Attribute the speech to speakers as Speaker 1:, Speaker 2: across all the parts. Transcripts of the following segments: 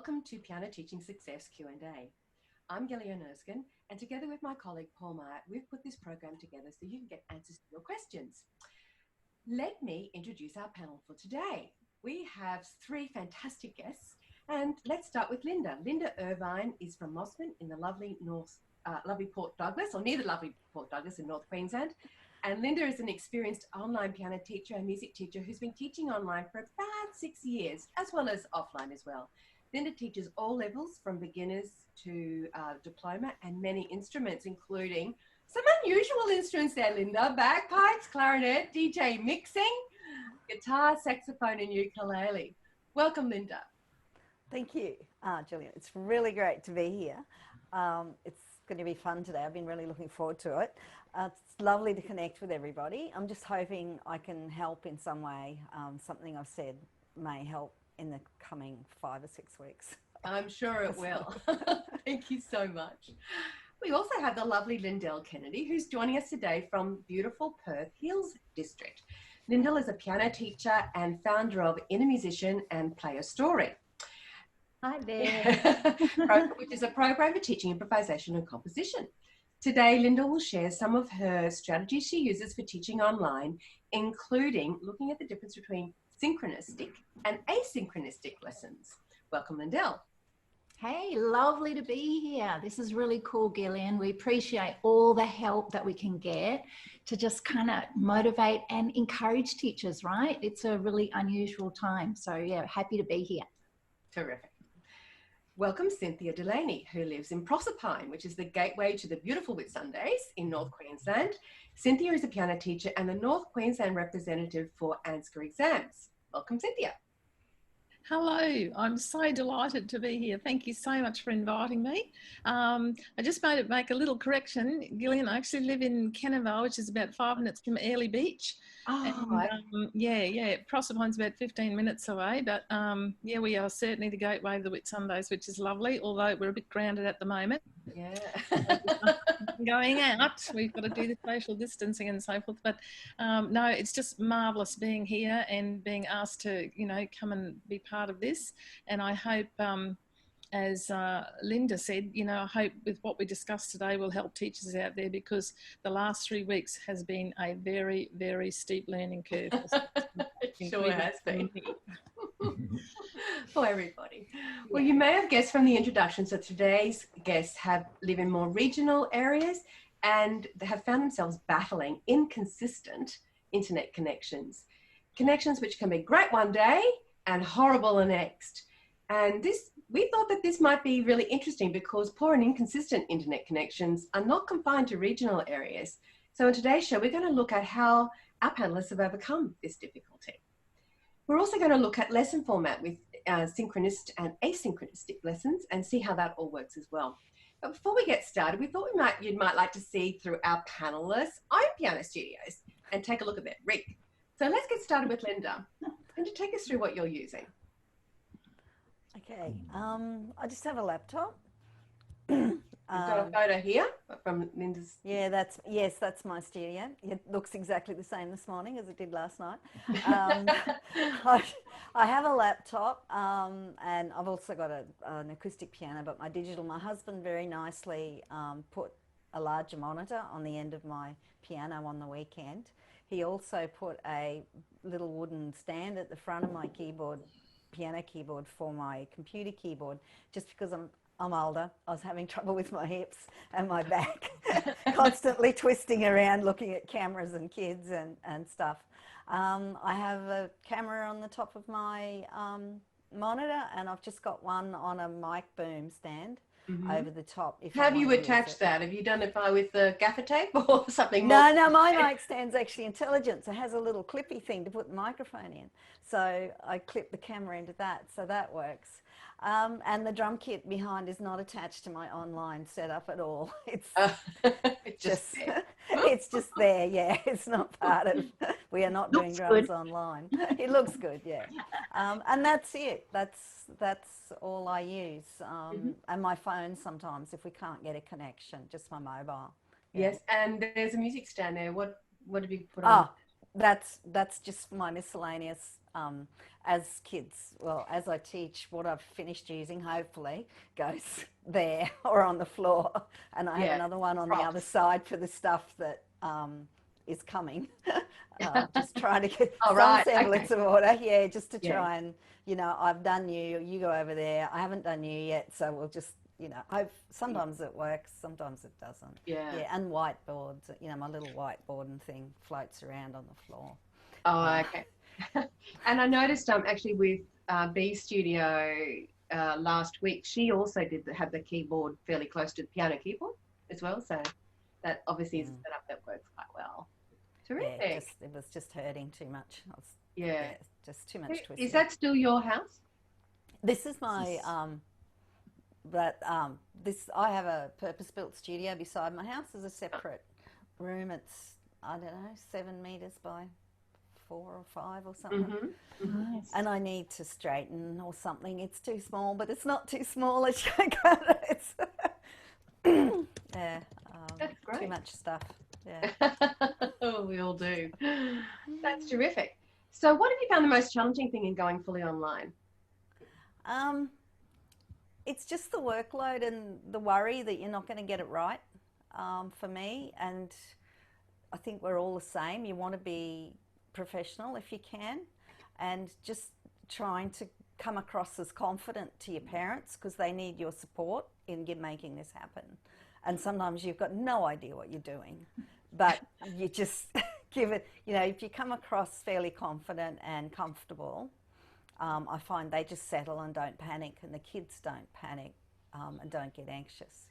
Speaker 1: welcome to Piano Teaching Success Q&A. I'm Gillian Erskine, and together with my colleague Paul Myatt, we've put this program together so you can get answers to your questions. Let me introduce our panel for today. We have three fantastic guests, and let's start with Lynda. Lynda Irvine is from Mossman in the lovely Port Douglas, or near the lovely Port Douglas in North Queensland. And Lynda is an experienced online piano teacher and music teacher who's been teaching online for about 6 years, as well as offline as well. Lynda teaches all levels from beginners to diploma and many instruments, including some unusual instruments there, Lynda: bagpipes, clarinet, DJ mixing, guitar, saxophone and ukulele. Welcome, Lynda.
Speaker 2: Thank you, Gillian. It's really great to be here. It's going to be fun today. I've been really looking forward to it. It's lovely to connect with everybody. I'm just hoping I can help in some way. Something I've said may help in the coming 5 or 6 weeks.
Speaker 1: I'm sure it will. Thank you so much. We also have the lovely Lyndel Kennedy, who's joining us today from beautiful Perth Hills District. Lyndel is a piano teacher and founder of Inner Musician and Play a Story.
Speaker 3: Hi there.
Speaker 1: Which is a program for teaching improvisation and composition. Today, Lynda will share some of her strategies she uses for teaching online, including looking at the difference between synchronistic and asynchronistic lessons. Welcome, Lyndel.
Speaker 3: Hey, lovely to be here. This is really cool, Gillian. We appreciate all the help that we can get to just kind of motivate and encourage teachers, right? It's a really unusual time. So yeah, happy to be here.
Speaker 1: Terrific. Welcome, Cynthia Delaney, who lives in Proserpine, which is the gateway to the beautiful Whitsundays in North Queensland. Cynthia is a piano teacher and the North Queensland representative for ANSCA exams. Welcome, Cynthia.
Speaker 4: Hello, I'm so delighted to be here. Thank you so much for inviting me. I just make a little correction. Gillian, I actually live in Kennervale, which is about 5 minutes from Airlie Beach.
Speaker 1: Oh,
Speaker 4: and, yeah, Proserpine's about 15 minutes away, but yeah, we are certainly the gateway of the Whitsundays, which is lovely, although we're a bit grounded at the moment.
Speaker 1: Yeah.
Speaker 4: Going out, we've got to do the social distancing and so forth, but no, it's just marvellous being here and being asked to, you know, come and be part of this. And I hope, as Lynda said, you know, I hope with what we discussed today will help teachers out there, because the last 3 weeks has been a very, very steep learning curve.
Speaker 1: It sure has been. For everybody. Well, you may have guessed from the introduction, so today's guests live in more regional areas and they have found themselves battling inconsistent internet connections which can be great one day and horrible the next. And we thought that this might be really interesting because poor and inconsistent internet connections are not confined to regional areas. So in today's show, we're going to look at how our panelists have overcome this difficulty. We're also going to look at lesson format with synchronous and asynchronistic lessons and see how that all works as well. But before we get started, we thought you might like to see through our panelists' own piano studios and take a look at their rig. So let's get started with Lynda. Lynda, take us through what you're using.
Speaker 2: Okay, I just have a laptop.
Speaker 1: You've got a photo here from Lynda's.
Speaker 2: Yeah, that's my studio. It looks exactly the same this morning as it did last night. I have a laptop and I've also got an acoustic piano, but my husband very nicely put a larger monitor on the end of my piano on the weekend. He also put a little wooden stand at the front of my piano keyboard for my computer keyboard, just because I'm older. I was having trouble with my hips and my back, constantly twisting around looking at cameras and kids and stuff. I have a camera on the top of my monitor, and I've just got one on a mic boom stand over the top.
Speaker 1: Have you attached that? Have you done it with the gaffer tape or something?
Speaker 2: No, my mic stand's actually intelligent. So it has a little clippy thing to put the microphone in. So I clip the camera into that, so that works. And the drum kit behind is not attached to my online setup at all. It's just there. It's just there, yeah. It's not part of, we are not doing drums online. It looks good, yeah. And that's it. That's all I use. And my phone sometimes, if we can't get a connection, just my mobile.
Speaker 1: Yeah. Yes, and there's a music stand there. What have you put on?
Speaker 2: That's just my miscellaneous as kids, well, as I teach, what I've finished using hopefully goes there or on the floor, and I have another one on the other side for the stuff that is coming. Just trying to get some semblance of order, just to try and, I've done you go over there, I haven't done you yet, so we'll just, sometimes it works, sometimes it doesn't. And whiteboards, my little whiteboard thing floats around on the floor.
Speaker 1: And I noticed actually with B Studio last week, she also have the keyboard fairly close to the piano keyboard as well, so that obviously is a setup that works quite well. Terrific.
Speaker 2: It was just hurting too much. Just too much twisting.
Speaker 1: Is that still your house?
Speaker 2: This is my I have a purpose-built studio beside my house. There's a separate room. It's, I don't know, 7 meters by 4 or 5 or something.
Speaker 3: Nice.
Speaker 2: And I need to straighten or something. It's too small, but it's not too small. It's
Speaker 1: That's great.
Speaker 2: Too much stuff.
Speaker 1: Oh, we all do. That's terrific. So what have you found the most challenging thing in going fully online?
Speaker 2: It's just the workload and the worry that you're not going to get it right, for me. And I think we're all the same. You want to be professional if you can, and just trying to come across as confident to your parents, because they need your support in making this happen. And sometimes you've got no idea what you're doing, but you just give it, if you come across fairly confident and comfortable, I find they just settle and don't panic, and the kids don't panic and don't get anxious.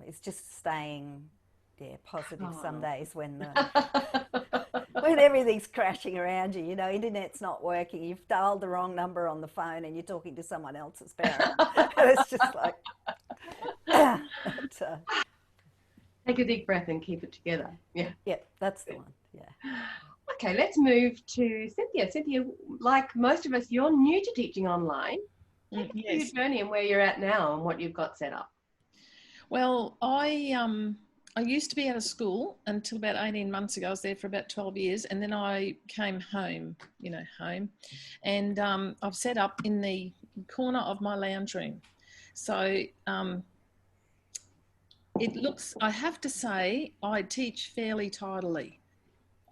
Speaker 2: It's just staying positive some days when when everything's crashing around you, internet's not working, you've dialed the wrong number on the phone and you're talking to someone else's parent. It's just like
Speaker 1: take a deep breath and keep it together.
Speaker 2: That's the one.
Speaker 1: Okay, let's move to Cynthia. Cynthia, like most of us, you're new to teaching online. Take us through your journey and where you're at now and what you've got set up.
Speaker 4: Well, I used to be out of school until about 18 months ago. I was there for about 12 years, and then I came home, and I've set up in the corner of my lounge room. So I have to say, I teach fairly tidily.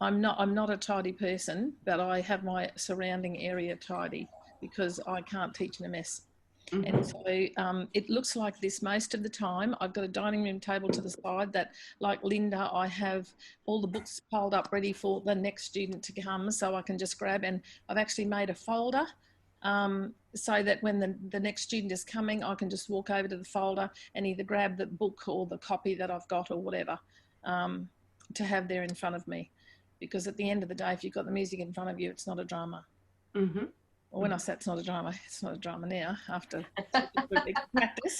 Speaker 4: I'm not a tidy person, but I have my surrounding area tidy because I can't teach in a mess. And so it looks like this most of the time. I've got a dining room table to the side that, like Lynda, I have all the books piled up ready for the next student to come, so I can just grab, and I've actually made a folder so that when the next student is coming, I can just walk over to the folder and either grab the book or the copy that I've got or whatever to have there in front of me. Because at the end of the day, if you've got the music in front of you, it's not a drama. Well, when I say it's not a drama now after practice.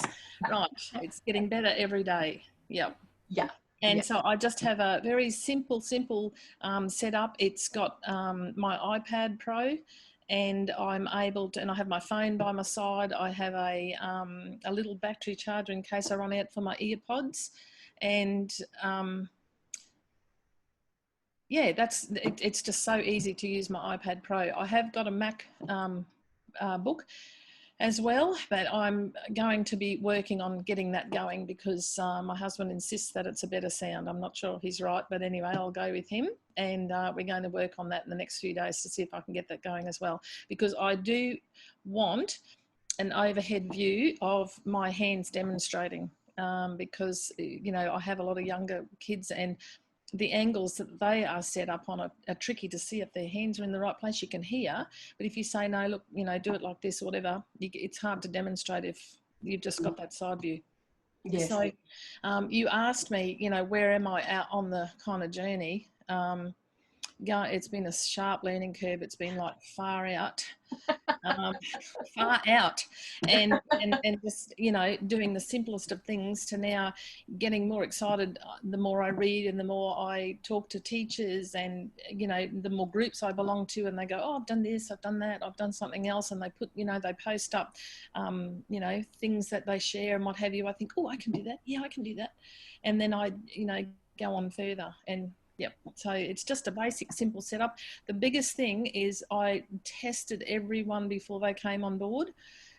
Speaker 4: Right, it's getting better every day. And so I just have a very simple setup. It's got my iPad Pro, and I'm able to, and I have my phone by my side. I have a little battery charger in case I run out for my earpods, and it's just so easy to use my iPad Pro. I have got a Mac book as well, but I'm going to be working on getting that going because my husband insists that it's a better sound. I'm not sure if he's right, but anyway, I'll go with him, and we're going to work on that in the next few days to see if I can get that going as well, because I do want an overhead view of my hands demonstrating because I have a lot of younger kids, and the angles that they are set up on are tricky to see if their hands are in the right place. You can hear, but if you say, no, look, do it like this or whatever, it's hard to demonstrate if you've just got that side view. Yes. So you asked me, where am I out on the kind of journey? It's been a sharp learning curve. It's been like far out, and just doing the simplest of things to now getting more excited. The more I read and the more I talk to teachers, and the more groups I belong to, and they go, oh, I've done this, I've done that, I've done something else, and they put they post up things that they share and what have you. I think, oh, I can do that, I can do that, and then I go on further, and Yep. So it's just a basic, simple setup. The biggest thing is I tested everyone before they came on board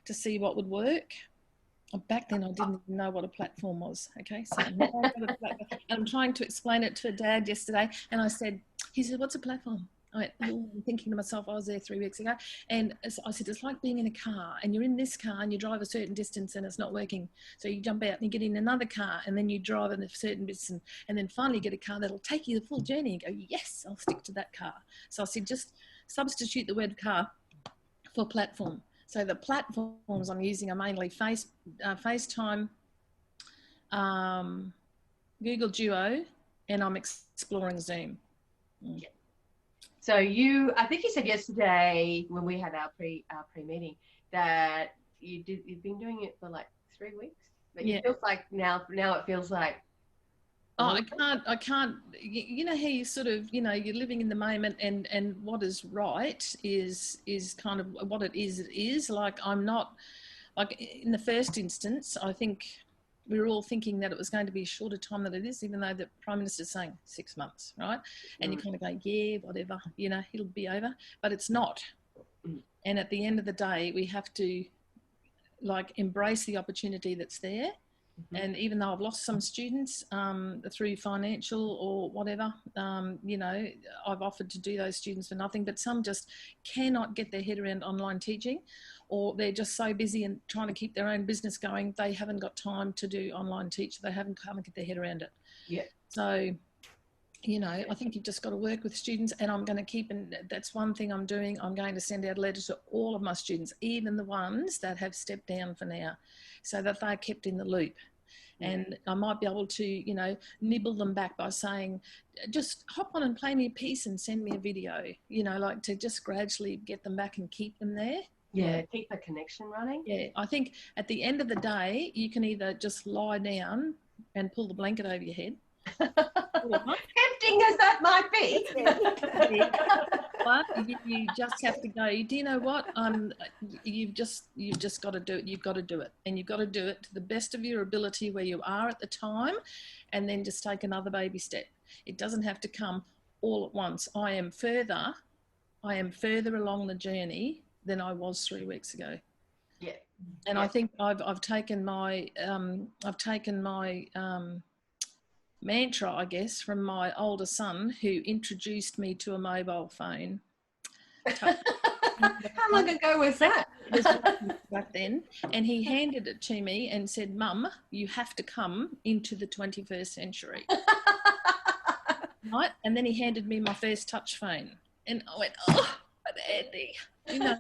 Speaker 4: to see what would work. Back then, I didn't even know what a platform was. Okay, so now I've got a platform, and I'm trying to explain it to a dad yesterday, and he said, "What's a platform?" I went, oh, I'm thinking to myself, I was there 3 weeks ago, and I said, it's like being in a car, and you're in this car, and you drive a certain distance, and it's not working. So you jump out and you get in another car, and then you drive a certain distance, and then finally you get a car that'll take you the full journey, and go, yes, I'll stick to that car. So I said, just substitute the word car for platform. So the platforms I'm using are mainly FaceTime, Google Duo, and I'm exploring Zoom.
Speaker 1: Yeah. So I think you said yesterday when we had our pre-meeting that you've been doing it for like 3 weeks, but it feels like now it feels like.
Speaker 4: Oh, I can't, you know how you sort of, you know, you're living in the moment, and what is right is kind of what it is. Like, I'm not, like in the first instance, I think we were all thinking that it was going to be a shorter time than it is, even though the Prime Minister's saying 6 months, right? And you kind of go, yeah, whatever, you know, it'll be over, but it's not. And at the end of the day, we have to like embrace the opportunity that's there. And even though I've lost some students through financial or whatever, you know, I've offered to do those students for nothing, but some just cannot get their head around online teaching, or they're just so busy and trying to keep their own business going, they haven't got time to do online teach. They can't get their head around it.
Speaker 1: Yeah.
Speaker 4: So, you know, I think you've just got to work with students, and I'm going to keep, and that's one thing I'm doing. I'm going to send out letters to all of my students, even the ones that have stepped down for now, so that they're kept in the loop. And I might be able to, you know, nibble them back by saying, just hop on and play me a piece and send me a video, you know, like to just gradually get them back and keep them there.
Speaker 1: Yeah, keep the connection running.
Speaker 4: Yeah, I think at the end of the day, you can either just lie down and pull the blanket over your head.
Speaker 1: Tempting as that might be.
Speaker 4: But you just have to go, do you know what? You've just got to do it. You've got to do it. And you've got to do it to the best of your ability where you are at the time, and then just take another baby step. It doesn't have to come all at once. I am further along the journey than I was 3 weeks ago.
Speaker 1: Yeah.
Speaker 4: And I think I've taken my mantra, I guess, from my older son, who introduced me to a mobile phone.
Speaker 1: How long ago was that?
Speaker 4: Back then, and he handed it to me and said, "Mum, you have to come into the 21st century." Right? And then he handed me my first touch phone, and I went, "Oh, but Andy, you know."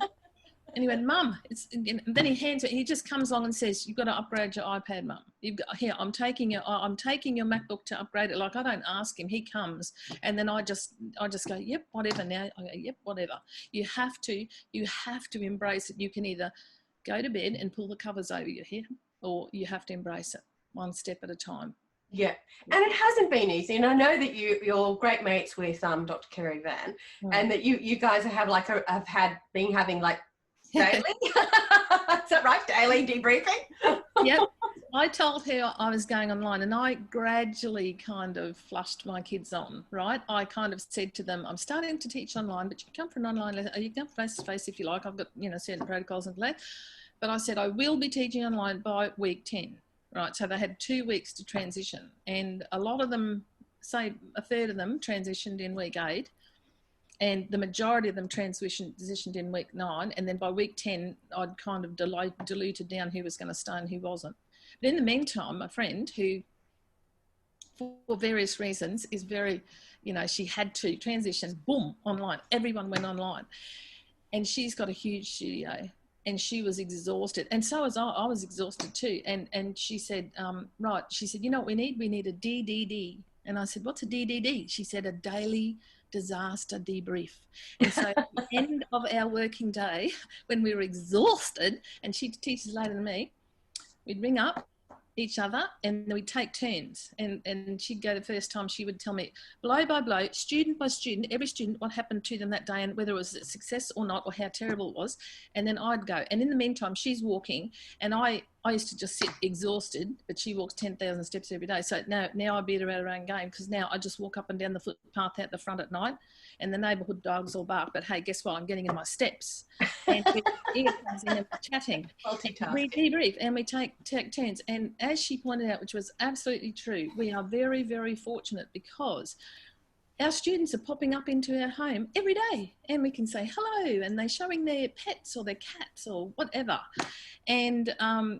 Speaker 4: And he went, "Mum," and then he just comes along and says, "You've got to upgrade your iPad, Mum. You've got, here, I'm taking your MacBook to upgrade it." Like, I don't ask him, he comes, and then I just go, "Yep, whatever." Now I go, "Yep, whatever." You have to embrace it. You can either go to bed and pull the covers over your head, or you have to embrace it one step at a time.
Speaker 1: Yeah, and it hasn't been easy. And I know that you're great mates with Dr. Kerry Van, and that you guys have been having like daily. Is that right? Daily debriefing?
Speaker 4: Yep. I told her I was going online, and I gradually kind of flushed my kids on, right? I kind of said to them, I'm starting to teach online, but you come for an online lesson, you can come face to face if you like. I've got, you know, certain protocols in place. But I said, I will be teaching online by week 10, right? So they had 2 weeks to transition, and a lot of them, say a third of them, transitioned in week 8. And the majority of them transitioned in week 9. And then by week 10, I'd kind of diluted down who was going to stay and who wasn't. But in the meantime, my friend, who for various reasons is very, you know, she had to transition, boom, online. Everyone went online. And she's got a huge studio, and she was exhausted. And so was I was exhausted too. And she said, right, she said, you know what we need? We need a DDD. And I said, what's a DDD? She said, a daily disaster debrief. And so at the end of our working day, when we were exhausted, and she teaches later than me, we'd ring up each other and we'd take turns, and she'd go the first time, she would tell me blow by blow, student by student, every student, what happened to them that day and whether it was a success or not, or how terrible it was. And then I'd go, and in the meantime she's walking, and I I used to just sit exhausted, but she walks 10,000 steps every day. So now I beat her at her own game, because now I just walk up and down the footpath out the front at night, and the neighbourhood dogs all bark. But hey, guess what? I'm getting in my steps. And Ian comes in and we're chatting. We debrief and we take turns. And as she pointed out, which was absolutely true, we are very, very fortunate because our students are popping up into our home every day, and we can say hello, and they're showing their pets or their cats or whatever. And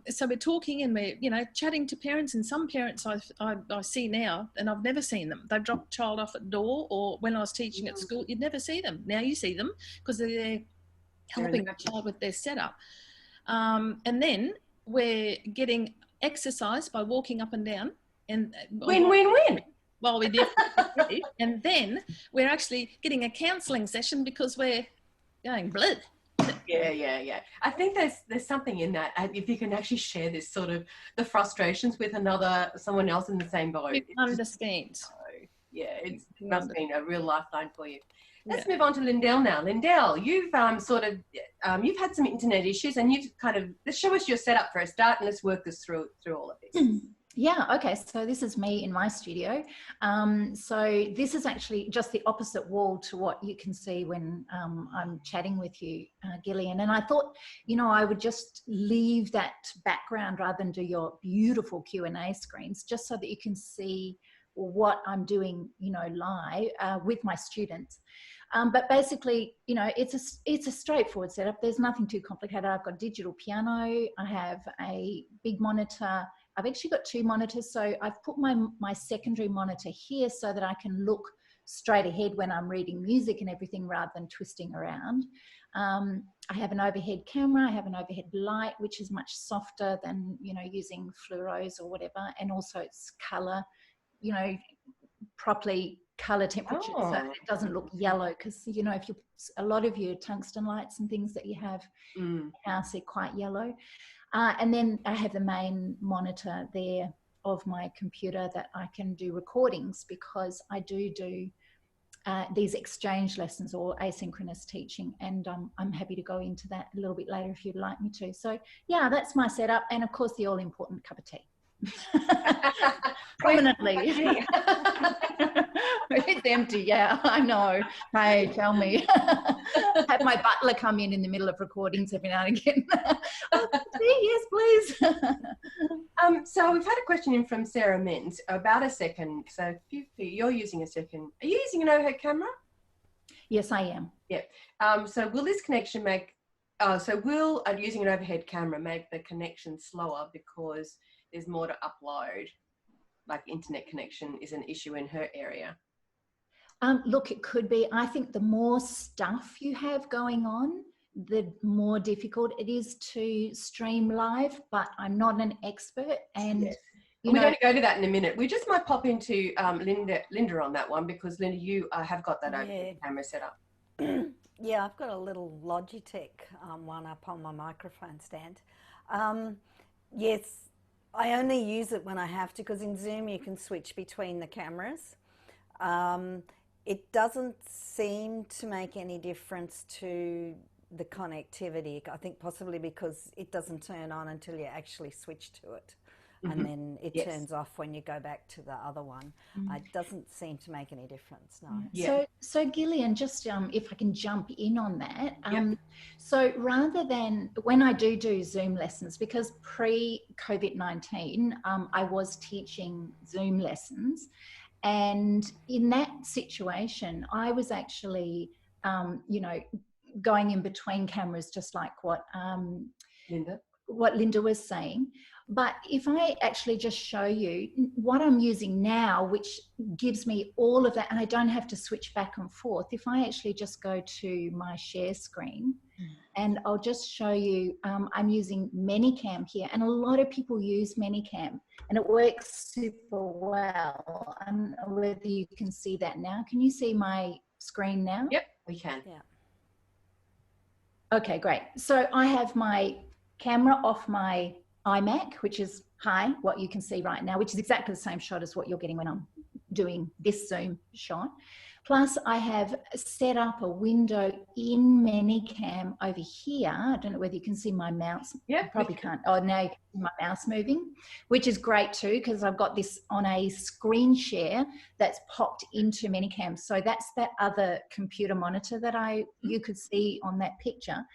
Speaker 4: so we're talking and we're, you know, chatting to parents, and some parents I see now, and I've never seen them. They've dropped a child off at the door, or when I was teaching at school, you'd never see them. Now you see them because they're there helping the child with their setup. And then we're getting exercise by walking up and down. And
Speaker 1: win.
Speaker 4: Well, we did, and then we're actually getting a counselling session because we're going blood.
Speaker 1: Yeah. I think there's something in that. If you can actually share this sort of the frustrations with someone else in the same boat.
Speaker 4: You understand.
Speaker 1: It must have been a real lifeline for you. Let's move on to Lyndel now. Lyndel, you've you've had some internet issues, and you've let's show us your setup for a start, and let's work this through all of this.
Speaker 3: Yeah, okay, so this is me in my studio. So this is actually just the opposite wall to what you can see when I'm chatting with you, Gillian. And I thought, you know, I would just leave that background rather than do your beautiful Q&A screens, just so that you can see what I'm doing, you know, live with my students. But basically, you know, it's a straightforward setup. There's nothing too complicated. I've got a digital piano. I have a big monitor. I've actually got two monitors. So I've put my secondary monitor here so that I can look straight ahead when I'm reading music and everything rather than twisting around. I have an overhead camera. I have an overhead light, which is much softer than, you know, using fluoros or whatever. And also it's color, you know, properly color temperature, so it doesn't look yellow, because, you know, if a lot of your tungsten lights and things that you have in the house are quite yellow. And then I have the main monitor there of my computer that I can do recordings, because I do these exchange lessons or asynchronous teaching, and I'm happy to go into that a little bit later if you'd like me to. So yeah, that's my setup, and of course the all-important cup of tea. Prominently. It's empty, yeah, I know. Hey, tell me. Have my butler come in the middle of recordings every now and again. Oh, yes, please.
Speaker 1: So we've had a question in from Sarah Mintz about a second. So you're using a second. Are you using an overhead camera?
Speaker 3: Yes, I am.
Speaker 1: Yeah. So will this connection will using an overhead camera make the connection slower because there's more to upload? Like internet connection is an issue in her area.
Speaker 3: Look, it could be. I think the more stuff you have going on, the more difficult it is to stream live, but I'm not an expert. And
Speaker 1: yes. We're going to go to that in a minute. We just might pop into Lynda on that one, because Lynda, you have got that overhead camera set up.
Speaker 2: Yeah, I've got a little Logitech one up on my microphone stand. Yes, I only use it when I have to, because in Zoom you can switch between the cameras. It doesn't seem to make any difference to the connectivity. I think possibly because it doesn't turn on until you actually switch to it. And then it turns off when you go back to the other one. It doesn't seem to make any difference, no.
Speaker 3: Yeah. So Gillian, just if I can jump in on that. So rather than, when I do Zoom lessons, because pre-COVID-19, I was teaching Zoom lessons. And in that situation, I was actually, you know, going in between cameras, just like what Lynda was saying. But if I actually just show you what I'm using now, which gives me all of that, and I don't have to switch back and forth. If I actually just go to my share screen, and I'll just show you, I'm using Manycam here, and a lot of people use Manycam, and it works super well. I don't know whether you can see that now. Can you see my screen now?
Speaker 1: Yep, we can.
Speaker 2: Yeah.
Speaker 3: Okay, great. So I have my camera off my iMac, which is what you can see right now, which is exactly the same shot as what you're getting when I'm doing this Zoom shot. Plus, I have set up a window in Manycam over here. I don't know whether you can see my mouse.
Speaker 1: Yeah,
Speaker 3: you probably can't. Oh, now you can see my mouse moving, which is great too, because I've got this on a screen share that's popped into Manycam. So that's that other computer monitor that you could see on that picture.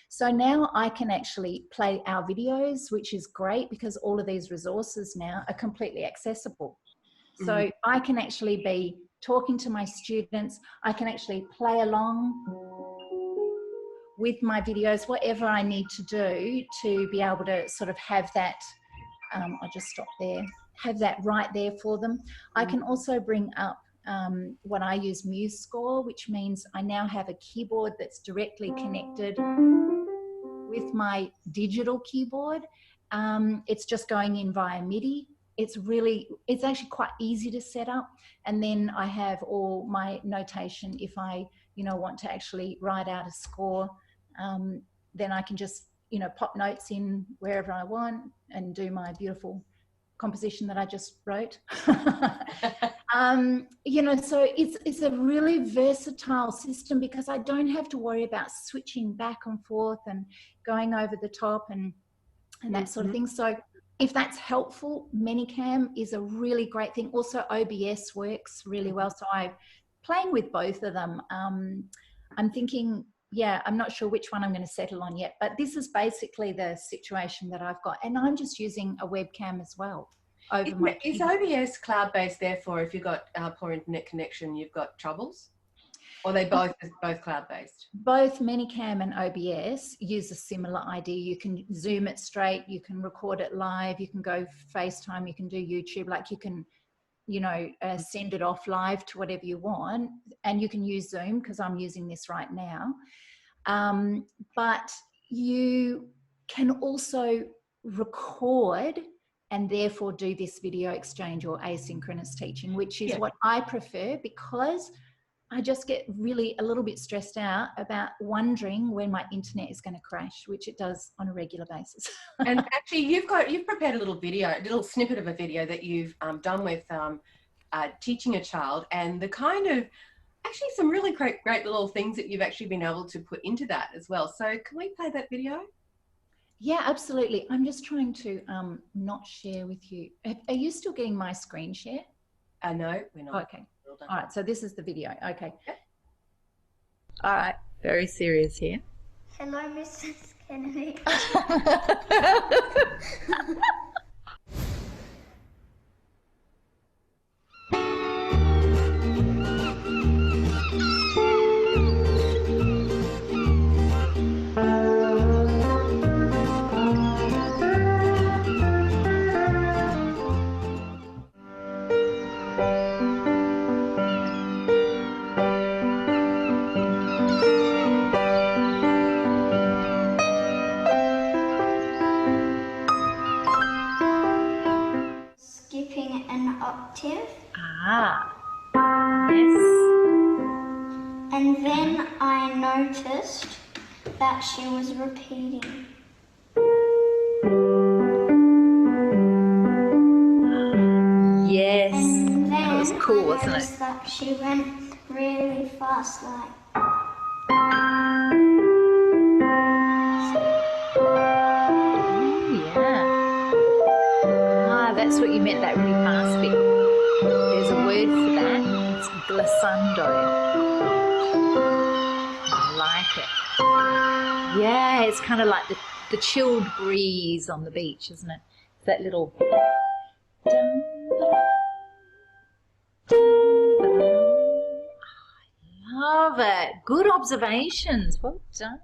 Speaker 3: So now I can actually play our videos, which is great because all of these resources now are completely accessible. So I can actually be talking to my students. I can actually play along with my videos, whatever I need to do to be able to sort of have that, I'll just stop there, have that right there for them. I can also bring up what I use MuseScore, which means I now have a keyboard that's directly connected with my digital keyboard. It's just going in via MIDI. It's actually quite easy to set up. And then I have all my notation. If I, want to actually write out a score, then I can just, pop notes in wherever I want and do my beautiful composition that I just wrote. So it's a really versatile system because I don't have to worry about switching back and forth and going over the top and that sort of thing. So if that's helpful, Manycam is a really great thing. Also, OBS works really well. So I'm playing with both of them. I'm thinking, I'm not sure which one I'm going to settle on yet, but this is basically the situation that I've got. And I'm just using a webcam as well.
Speaker 1: Is OBS cloud-based, therefore, if you've got poor internet connection, you've got troubles? Or are they both cloud-based?
Speaker 3: Both Manycam and OBS use a similar idea. You can zoom it straight, you can record it live, you can go FaceTime, you can do YouTube, like you can, send it off live to whatever you want. And you can use Zoom because I'm using this right now. But you can also record and therefore do this video exchange or asynchronous teaching, which is what I prefer because I just get really a little bit stressed out about wondering when my internet is going to crash, which it does on a regular basis.
Speaker 1: And actually, you've prepared a little snippet of a video that you've done with teaching a child, and the kind of actually some really great little things that you've actually been able to put into that as well. So can we play that video?
Speaker 3: Yeah, absolutely. I'm just trying to not share with you. Are you still getting my screen share?
Speaker 1: No, we're not.
Speaker 3: Okay. All right, so this is the video. Okay.
Speaker 1: Yep.
Speaker 3: All right, very serious here.
Speaker 5: Hello, Mrs. Kennedy. Skipping an octave.
Speaker 3: Ah, yes.
Speaker 5: And then I noticed that she was repeating.
Speaker 3: Yes.
Speaker 5: And then
Speaker 3: That was cool, wasn't it?
Speaker 5: I noticed that she went really fast, like.
Speaker 3: That's what you meant, that really fast bit. There's a word for that. It's glissando. I like it. Yeah, it's kind of like the chilled breeze on the beach, isn't it? It's that little... I love it. Good observations. Well done.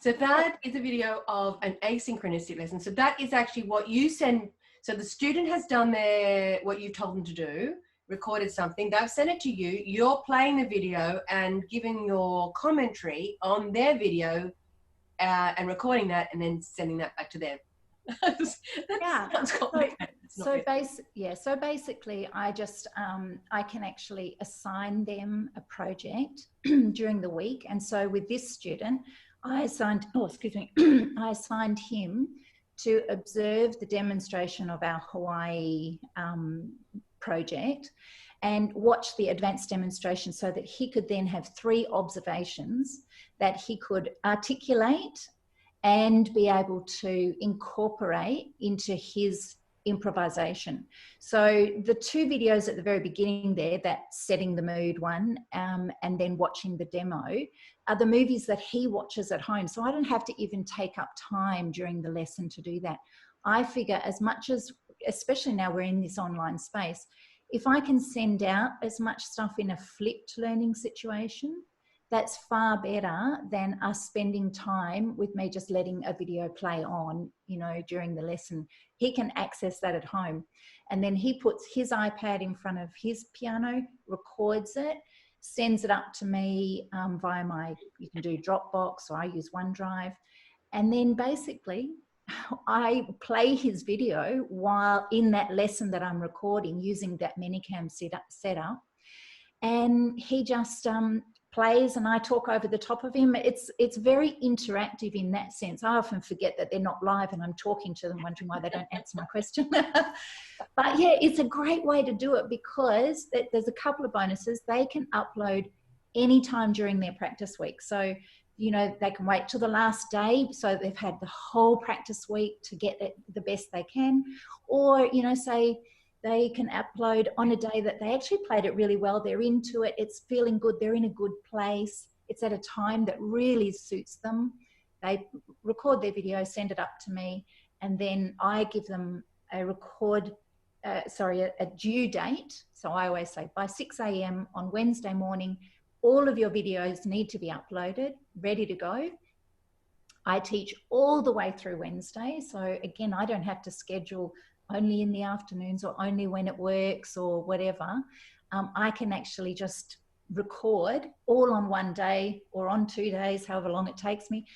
Speaker 1: So that is a video of an asynchronous lesson. So that is actually what you send. So the student has done what you told them to do, recorded something, they've sent it to you, you're playing the video and giving your commentary on their video and recording that and then sending that back to them. That sounds complicated.
Speaker 3: So basically I just, I can actually assign them a project during the week. And so with this student, I assigned him to observe the demonstration of our Hawaii project and watch the advanced demonstration so that he could then have 3 observations that he could articulate and be able to incorporate into his improvisation. So the 2 videos at the very beginning there, that setting the mood one, and then watching the demo, are the movies that he watches at home. So I don't have to even take up time during the lesson to do that. I figure as much as, especially now we're in this online space, if I can send out as much stuff in a flipped learning situation, that's far better than us spending time with me just letting a video play on, you know, during the lesson. He can access that at home. And then he puts his iPad in front of his piano, records it, sends it up to me via you can do Dropbox, or I use OneDrive. And then basically I play his video while in that lesson that I'm recording using that Manycam setup. And he just plays and I talk over the top of him. It's very interactive in that sense. I often forget that they're not live and I'm talking to them, wondering why they don't answer my question. But yeah, it's a great way to do it because there's a couple of bonuses. They can upload anytime during their practice week. So, you know, they can wait till the last day so they've had the whole practice week to get it the best they can. Or, you know, say they can upload on a day that they actually played it really well. They're into it. It's feeling good. They're in a good place. It's at a time that really suits them. They record their video, send it up to me, and then I give them a due date. So I always say by 6 a.m. on Wednesday morning, all of your videos need to be uploaded, ready to go. I teach all the way through Wednesday. So again, I don't have to schedule only in the afternoons or only when it works or whatever. I can actually just record all on one day or on 2 days, however long it takes me.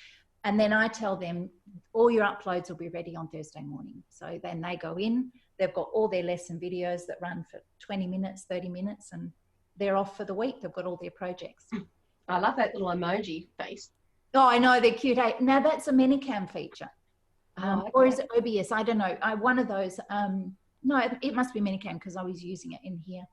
Speaker 3: And then I tell them all your uploads will be ready on Thursday morning. So then they go in, they've got all their lesson videos that run for 20 minutes, 30 minutes, and they're off for the week. They've got all their projects.
Speaker 1: I love that little emoji face.
Speaker 3: Oh, I know, they're cute. Now that's a Manycam feature.
Speaker 1: Okay.
Speaker 3: Or is it OBS? I don't know. One of those. No, it must be Manycam because I was using it in here.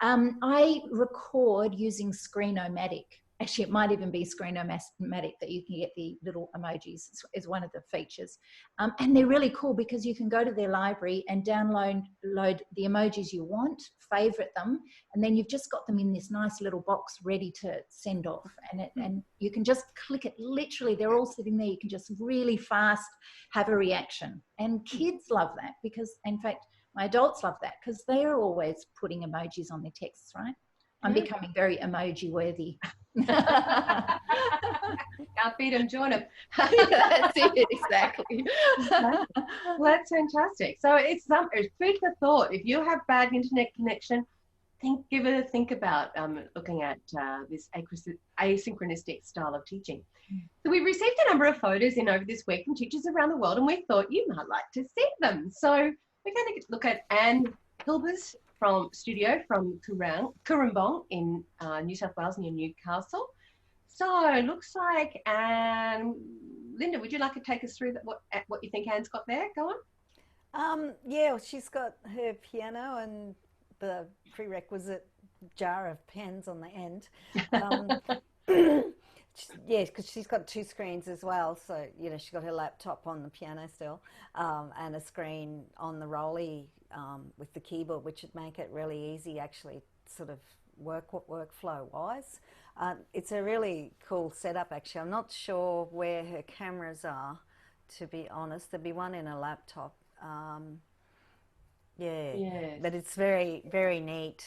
Speaker 3: I record using Screen-O-Matic. Actually, it might even be Screen-O-Matic that you can get the little emojis is one of the features. And they're really cool because you can go to their library and download the emojis you want, favorite them, and then you've just got them in this nice little box ready to send off. And you can just click it. Literally, they're all sitting there. You can just really fast have a reaction. And kids love that because, in fact, my adults love that because they're always putting emojis on their texts, right? I'm becoming very emoji worthy.
Speaker 1: Can't beat them, join them.
Speaker 3: That's it, exactly.
Speaker 1: Well, that's fantastic. So it's food for thought. If you have bad internet connection, give it a think about looking at this asynchronistic style of teaching. So we've received a number of photos in over this week from teachers around the world, and we thought you might like to see them. So we're going to look at Anne Hilber's studio from Currumbong in New South Wales near Newcastle. So it looks like Lynda, would you like to take us through what you think Anne's got there? Go on.
Speaker 2: Yeah, she's got her piano and the prerequisite jar of pens on the end. Yes, because she's got 2 screens as well. So, you know, she's got her laptop on the piano still and a screen on the rolly with the keyboard, which would make it really easy actually sort of workflow wise. It's a really cool setup actually. I'm not sure where her cameras are, to be honest. There'd be one in a laptop. But it's very, very neat,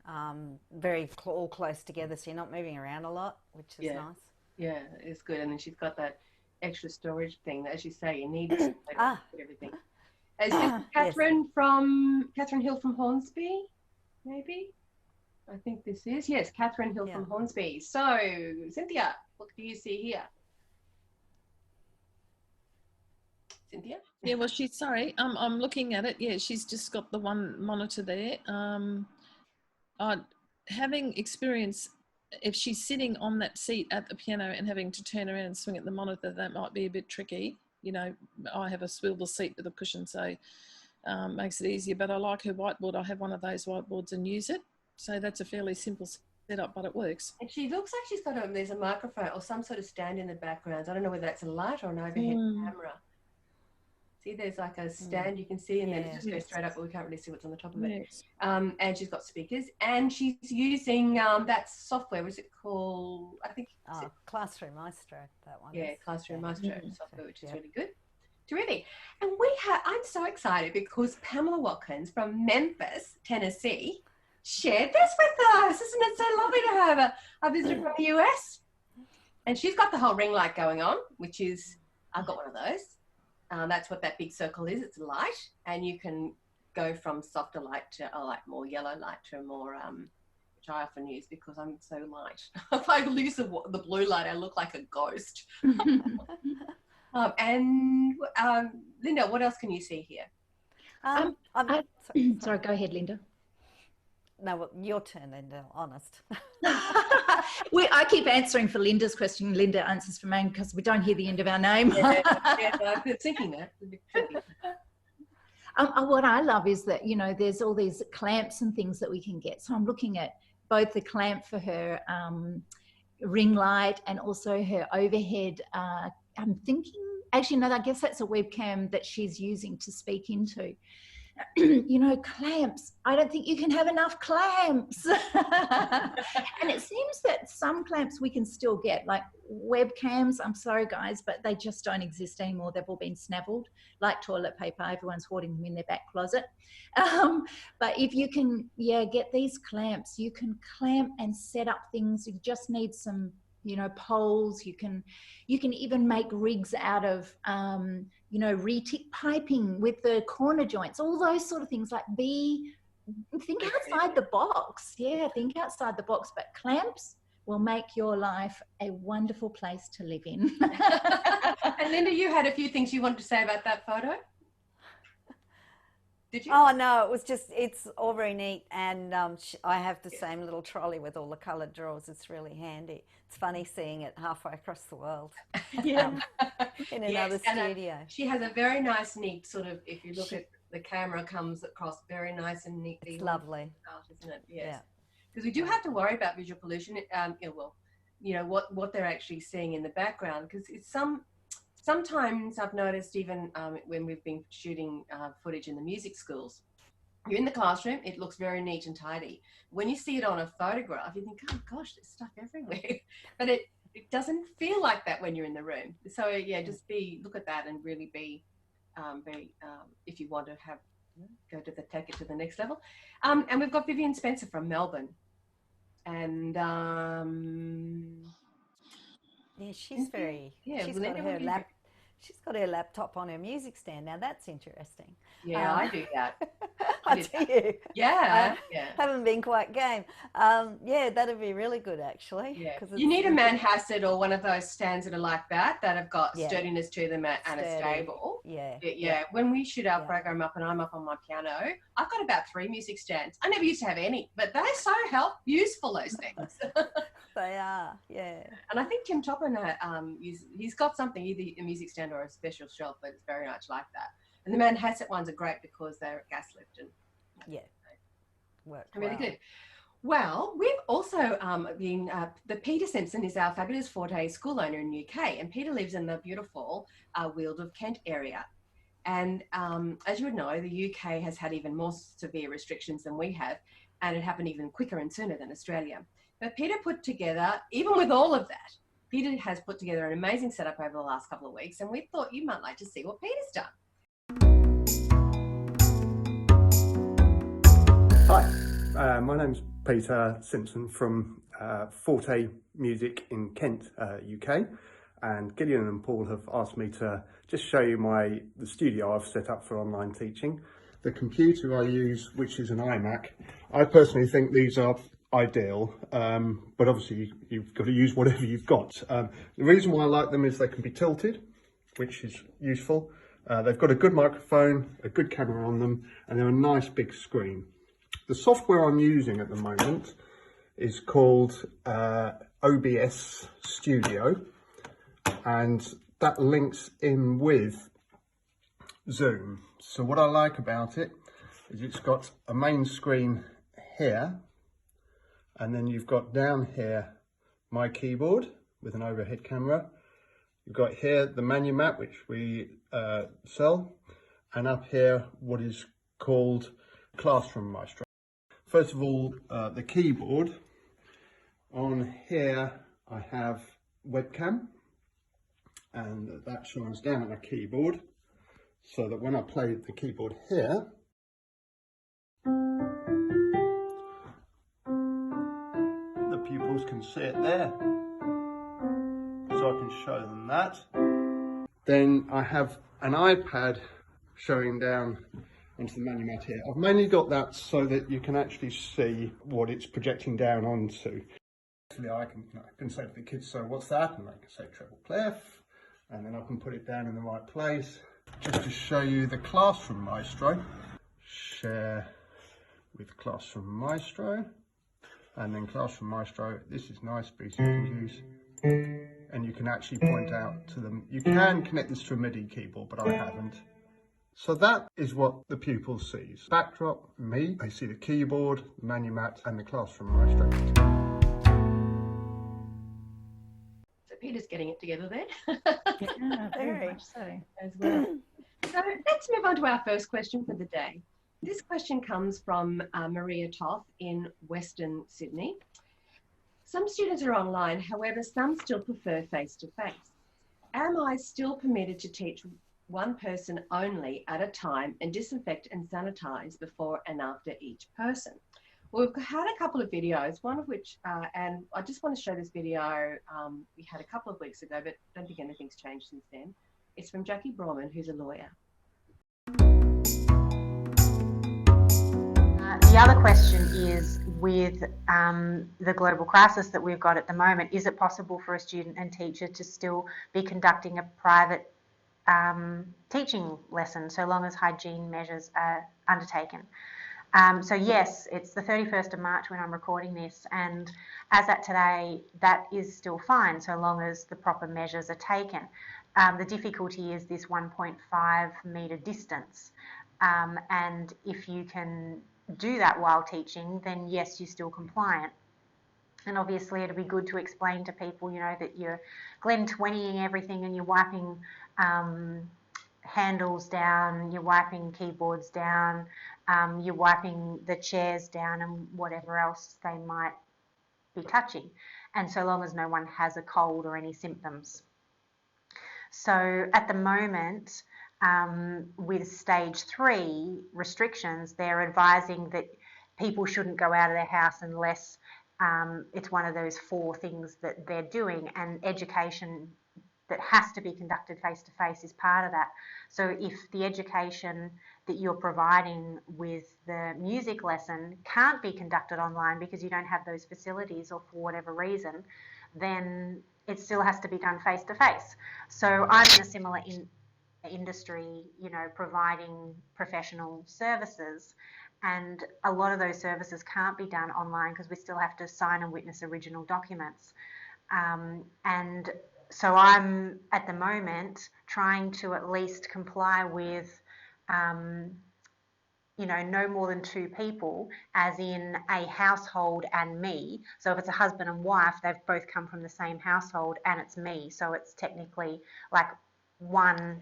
Speaker 2: all close together, so you're not moving around a lot, which is nice.
Speaker 1: Yeah, it's good. And then she's got that extra storage thing that, as you say, you need to put everything. Is this Catherine Catherine Hill from Hornsby, maybe? I think this is. Yes, Catherine Hill from Hornsby. So, Cynthia, what do you see here? Cynthia?
Speaker 4: Yeah, well, I'm looking at it. Yeah, she's just got the one monitor there. Having experience, if she's sitting on that seat at the piano and having to turn around and swing at the monitor, that might be a bit tricky. You know, I have a swivel seat with a cushion, so makes it easier. But I like her whiteboard. I have one of those whiteboards and use it. So that's a fairly simple setup, but it works.
Speaker 1: And she looks like she's got there's a microphone or some sort of stand in the background. I don't know whether that's a light or an overhead camera. See, there's like a stand you can see, and then it just goes straight up, but we can't really see what's on the top of it. And she's got speakers, and she's using that software. What's it called? I think
Speaker 2: Classroom Maestro, that one.
Speaker 1: Yeah, Classroom Maestro software, which is really good. Terrific. And I'm so excited because Pamela Watkins from Memphis, Tennessee, shared this with us. Isn't it so lovely to have a visitor from the US? And she's got the whole ring light going on, which is, I've got one of those. That's what that big circle is. It's light, and you can go from softer light to like more yellow light to a more, which I often use because I'm so light. If I lose the blue light, I look like a ghost. Lynda, what else can you see here?
Speaker 3: Sorry, go ahead, Lynda.
Speaker 2: No, well, your turn, Lynda, honest.
Speaker 3: I keep answering for Lynda's question. Lynda answers for mine because we don't hear the end of our name.
Speaker 1: I've been thinking that.
Speaker 3: What I love is that, there's all these clamps and things that we can get. So I'm looking at both the clamp for her ring light and also her overhead. I'm thinking, actually, no, I guess that's a webcam that she's using to speak into. Clamps. I don't think you can have enough clamps. And it seems that some clamps we can still get, like webcams. I'm sorry, guys, but they just don't exist anymore. They've all been snaffled, like toilet paper. Everyone's hoarding them in their back closet. But if you can, get these clamps, you can clamp and set up things. You just need some poles. You can even make rigs out of retic piping with the corner joints, all those sort of things. Like think outside the box. Think outside the box. But clamps will make your life a wonderful place to live in.
Speaker 1: And Lynda, you had a few things you wanted to say about that photo. Did you?
Speaker 2: Oh no, it's all very neat, and I have the same little trolley with all the coloured drawers. It's really handy. It's funny seeing it halfway across the world. In another studio.
Speaker 1: She has a very nice, neat sort of, if you look at the camera, comes across very nice and neatly.
Speaker 2: It's lovely.
Speaker 1: Out, isn't it? Yes. Yeah. Because we do have to worry about visual pollution. What they're actually seeing in the background, because it's sometimes I've noticed even when we've been shooting footage in the music schools, you're in the classroom, it looks very neat and tidy. When you see it on a photograph, you think, oh gosh, there's stuff everywhere. But it doesn't feel like that when you're in the room. So just look at that and really be if you want to take it to the next level. And we've got Vivian Spencer from Melbourne. And
Speaker 2: she's very, she's got her laptop on her music stand. Now that's interesting.
Speaker 1: Yeah, I do that.
Speaker 2: I do you?
Speaker 1: Yeah.
Speaker 2: Haven't been quite game. That'd be really good actually.
Speaker 1: Yeah. You need a Manhasset or one of those stands that are like that have got sturdiness to them and are stable. Yeah. When we shoot our program up and I'm up on my piano, I've got about 3 music stands. I never used to have any, but they're so useful, those things.
Speaker 2: They are, yeah.
Speaker 1: And I think Tim Toppin, he's got something, either a music stand or a special shelf, but it's very much like that. And the Manhasset ones are great because they're gas lift and
Speaker 2: work
Speaker 1: really good. Well, we've also been, the Peter Simpson is our fabulous Forte school owner in the UK, and Peter lives in the beautiful Weald of Kent area. And as you would know, the UK has had even more severe restrictions than we have, and it happened even quicker and sooner than Australia. But Peter put together, even with all of that, Peter has put together an amazing setup over the last couple of weeks, and we thought you might like to see what Peter's done.
Speaker 6: Hi, my name's Peter Simpson from Forte Music in Kent, UK, and Gillian and Paul have asked me to just show you the studio I've set up for online teaching. The computer I use, which is an iMac, I personally think these are ideal, but obviously you've got to use whatever you've got. The reason why I like them is they can be tilted, which is useful. They've got a good microphone, a good camera on them, and they're a nice big screen. The software I'm using at the moment is called OBS Studio, and that links in with Zoom. So what I like about it is it's got a main screen here, and then you've got down here my keyboard with an overhead camera. You've got here the menu map, which we sell, and up here what is called Classroom Maestro. First of all, the keyboard. On here I have webcam, and that shines down on the keyboard, so that when I play the keyboard here, the pupils can see it there, so I can show them that. Then I have an iPad showing down onto the menu mat here. I've mainly got that so that you can actually see what it's projecting down onto. Actually, I can say to the kids, so what's that? And they can say treble clef, and then I can put it down in the right place. Just to show you the Classroom Maestro, share with Classroom Maestro, and then Classroom Maestro, this is nice because you can use, and you can actually point out to them. You can connect this to a MIDI keyboard, but I haven't. So that is what the pupil sees. Backdrop, me, they see the keyboard, the menu mat, and the Classroom Maestro.
Speaker 1: So Peter's getting it together there.
Speaker 3: Yeah, very much so.
Speaker 1: As well. So let's move on to our first question for the day. This question comes from Maria Toth in Western Sydney. Some students are online, however, some still prefer face-to-face. Am I still permitted to teach one person only at a time and disinfect and sanitize before and after each person? Well, we've had a couple of videos, one of which, and I just want to show this video we had a couple of weeks ago, but I don't think anything's changed since then. It's from Jackie Brorman, who's a lawyer.
Speaker 7: The other question is, with the global crisis that we've got at the moment, is it possible for a student and teacher to still be conducting a private teaching lesson so long as hygiene measures are undertaken? So yes, it's the 31st of March when I'm recording this, and as at today, that is still fine so long as the proper measures are taken. The difficulty is this 1.5 metre distance, and if you can do that while teaching, then yes, you're still compliant. And obviously it'd be good to explain to people, you know, that you're Glen 20ing everything and you're wiping handles down, you're wiping keyboards down, you're wiping the chairs down and whatever else they might be touching. And so long as no one has a cold or any symptoms. So at the moment, with stage 3 restrictions, they're advising that people shouldn't go out of their house unless it's one of those 4 things that they're doing, and education that has to be conducted face-to-face is part of that. So if the education that you're providing with the music lesson can't be conducted online because you don't have those facilities or for whatever reason, then it still has to be done face-to-face. So I'm in a similar industry, you know, providing professional services, and a lot of those services can't be done online because we still have to sign and witness original documents. And so I'm at the moment trying to at least comply with you know, no more than 2 people, as in a household and me. So if it's a husband and wife, they've both come from the same household and it's me. So it's technically like 1,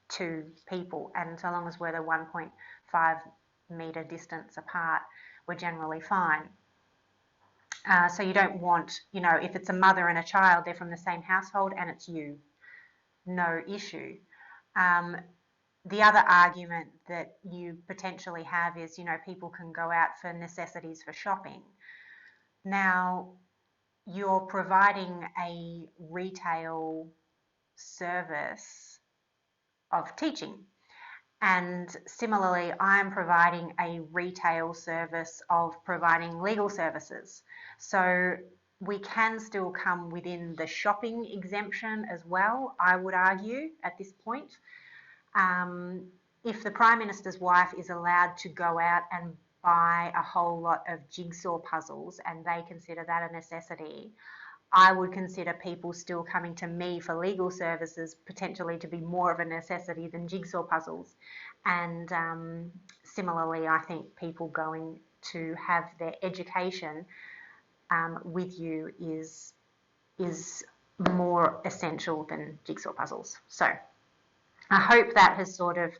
Speaker 7: 2 people. And so long as we're the 1.5 metre distance apart, we're generally fine. So you don't want, you know, if it's a mother and a child, they're from the same household and it's you, no issue. The other argument that you potentially have is, you know, people can go out for necessities for shopping. Now, you're providing a retail service of teaching. And similarly, I'm providing a retail service of providing legal services. So we can still come within the shopping exemption as well, I would argue, at this point. If the Prime Minister's wife is allowed to go out and buy a whole lot of jigsaw puzzles and they consider that a necessity, I would consider people still coming to me for legal services potentially to be more of a necessity than jigsaw puzzles. And similarly, I think people going to have their education with you is more essential than jigsaw puzzles. So I hope that has sort of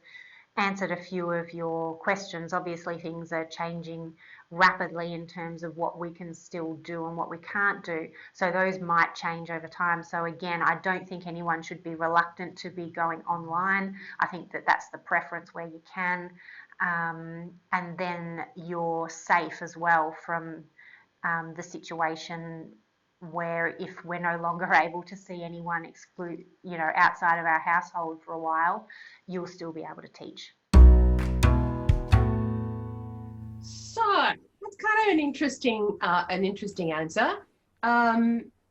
Speaker 7: answered a few of your questions. Obviously, things are changing rapidly in terms of what we can still do and what we can't do. So those might change over time. So again, I don't think anyone should be reluctant to be going online. I think that that's the preference where you can. And then you're safe as well from the situation where if we're no longer able to see anyone outside of our household for a while, you'll still be able to teach.
Speaker 1: So that's kind of an interesting answer.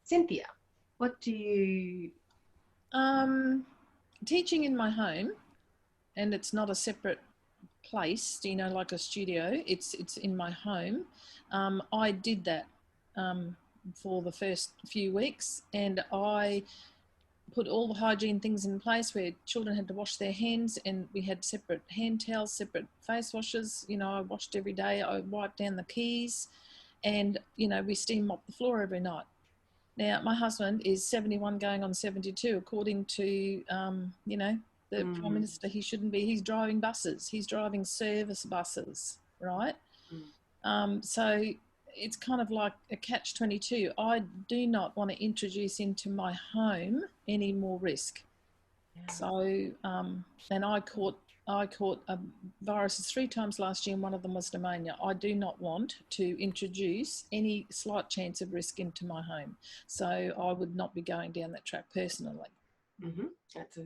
Speaker 1: Cynthia, what do you?
Speaker 4: Teaching in my home, and it's not a separate place, like a studio. It's in my home. I did that for the first few weeks, and I put all the hygiene things in place where children had to wash their hands, and we had separate hand towels, separate face washes. I washed every day. I wiped down the keys, and we steam mop the floor every night. Now my husband is 71 going on 72, according to the Prime Minister. He shouldn't be. He's driving buses. He's driving service buses, right? So it's kind of like a catch-22. I do not want to introduce into my home any more risk. Yeah. So, and I caught viruses 3 times last year, and one of them was pneumonia. I do not want to introduce any slight chance of risk into my home. So I would not be going down that track personally.
Speaker 1: Mm-hmm. That's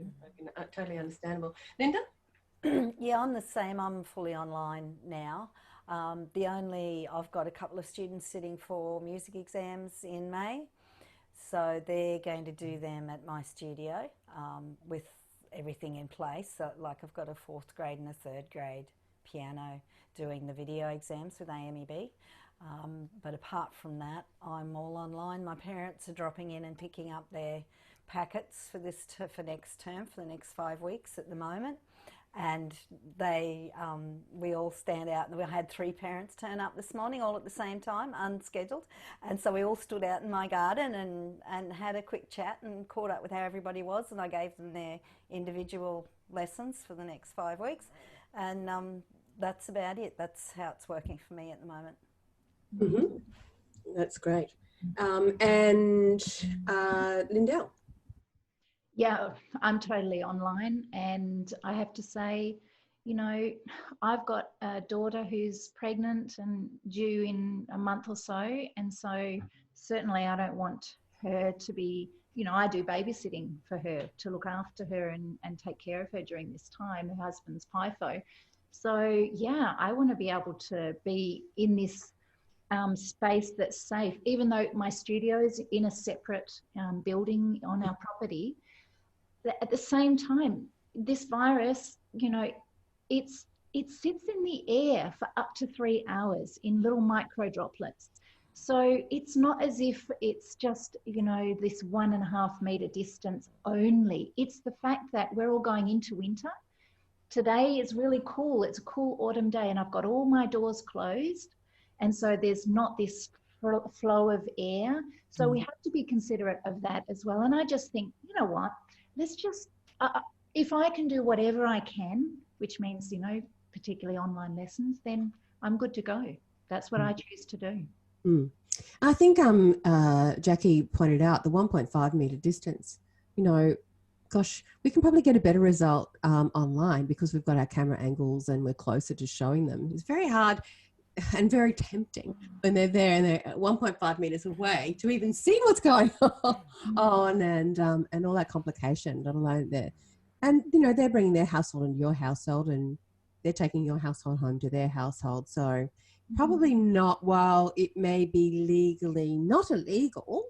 Speaker 1: totally understandable. Lynda?
Speaker 2: Yeah, I'm the same. I'm fully online now. I've got a couple of students sitting for music exams in May, so they're going to do them at my studio with everything in place. So like I've got a 4th grade and a 3rd grade piano doing the video exams with AMEB. But apart from that, I'm all online. My parents are dropping in and picking up their packets for next term, for the next 5 weeks at the moment. And we all stand out, and we had 3 parents turn up this morning all at the same time, unscheduled. And so we all stood out in my garden and had a quick chat and caught up with how everybody was, and I gave them their individual lessons for the next 5 weeks. And that's about it. That's how it's working for me at the moment.
Speaker 1: Mm-hmm. That's great. And Lyndel?
Speaker 3: Yeah, I'm totally online, and I have to say, I've got a daughter who's pregnant and due in a month or so, and so certainly I don't want her to be, I do babysitting for her to look after her and take care of her during this time. Her husband's PIFO. So yeah, I want to be able to be in this space that's safe, even though my studio is in a separate building on our property. At the same time, this virus, it sits in the air for up to 3 hours in little micro droplets. So it's not as if it's just, this 1.5 meter distance only. It's the fact that we're all going into winter. Today is really cool. It's a cool autumn day, and I've got all my doors closed. And so there's not this flow of air. So we have to be considerate of that as well. And I just think, you know what? Let's just, if I can do whatever I can, which means, particularly online lessons, then I'm good to go. That's what I choose to do.
Speaker 1: I think Jackie pointed out the 1.5 metre distance. Gosh, we can probably get a better result online because we've got our camera angles and we're closer to showing them. It's very hard and very tempting when they're there and they're 1.5 metres away to even see what's going on and all that complication, let alone there. And, they're bringing their household into your household, and they're taking your household home to their household. So probably not, while it may be legally not illegal,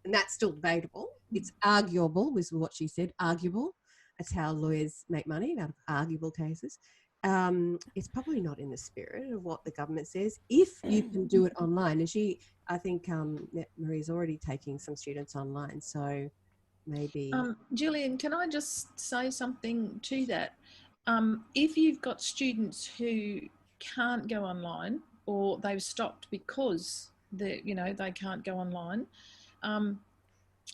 Speaker 1: and that's still debatable. It's arguable, was what she said, arguable. That's how lawyers make money, out of arguable cases. it's probably not in the spirit of what the government says. If you can do it online, and I think Marie's already taking some students online, so maybe.
Speaker 4: Gillian, can I just say something to that? If you've got students who can't go online, or they've stopped because they can't go online,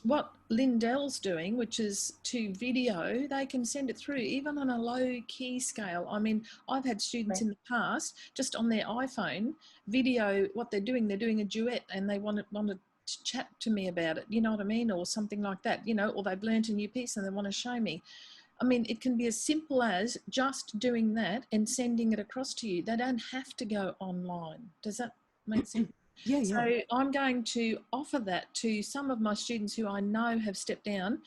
Speaker 4: what Lyndel's doing, which is to video, they can send it through even on a low key scale. I mean, I've had students in the past just on their iPhone video what they're doing. They're doing a duet and they wanted to chat to me about it, you know what I mean, or something like that, or they've learnt a new piece and they want to show me. I mean, it can be as simple as just doing that and sending it across to you. They don't have to go online. Does that make sense?
Speaker 1: Yeah.
Speaker 4: So I'm going to offer that to some of my students who I know have stepped down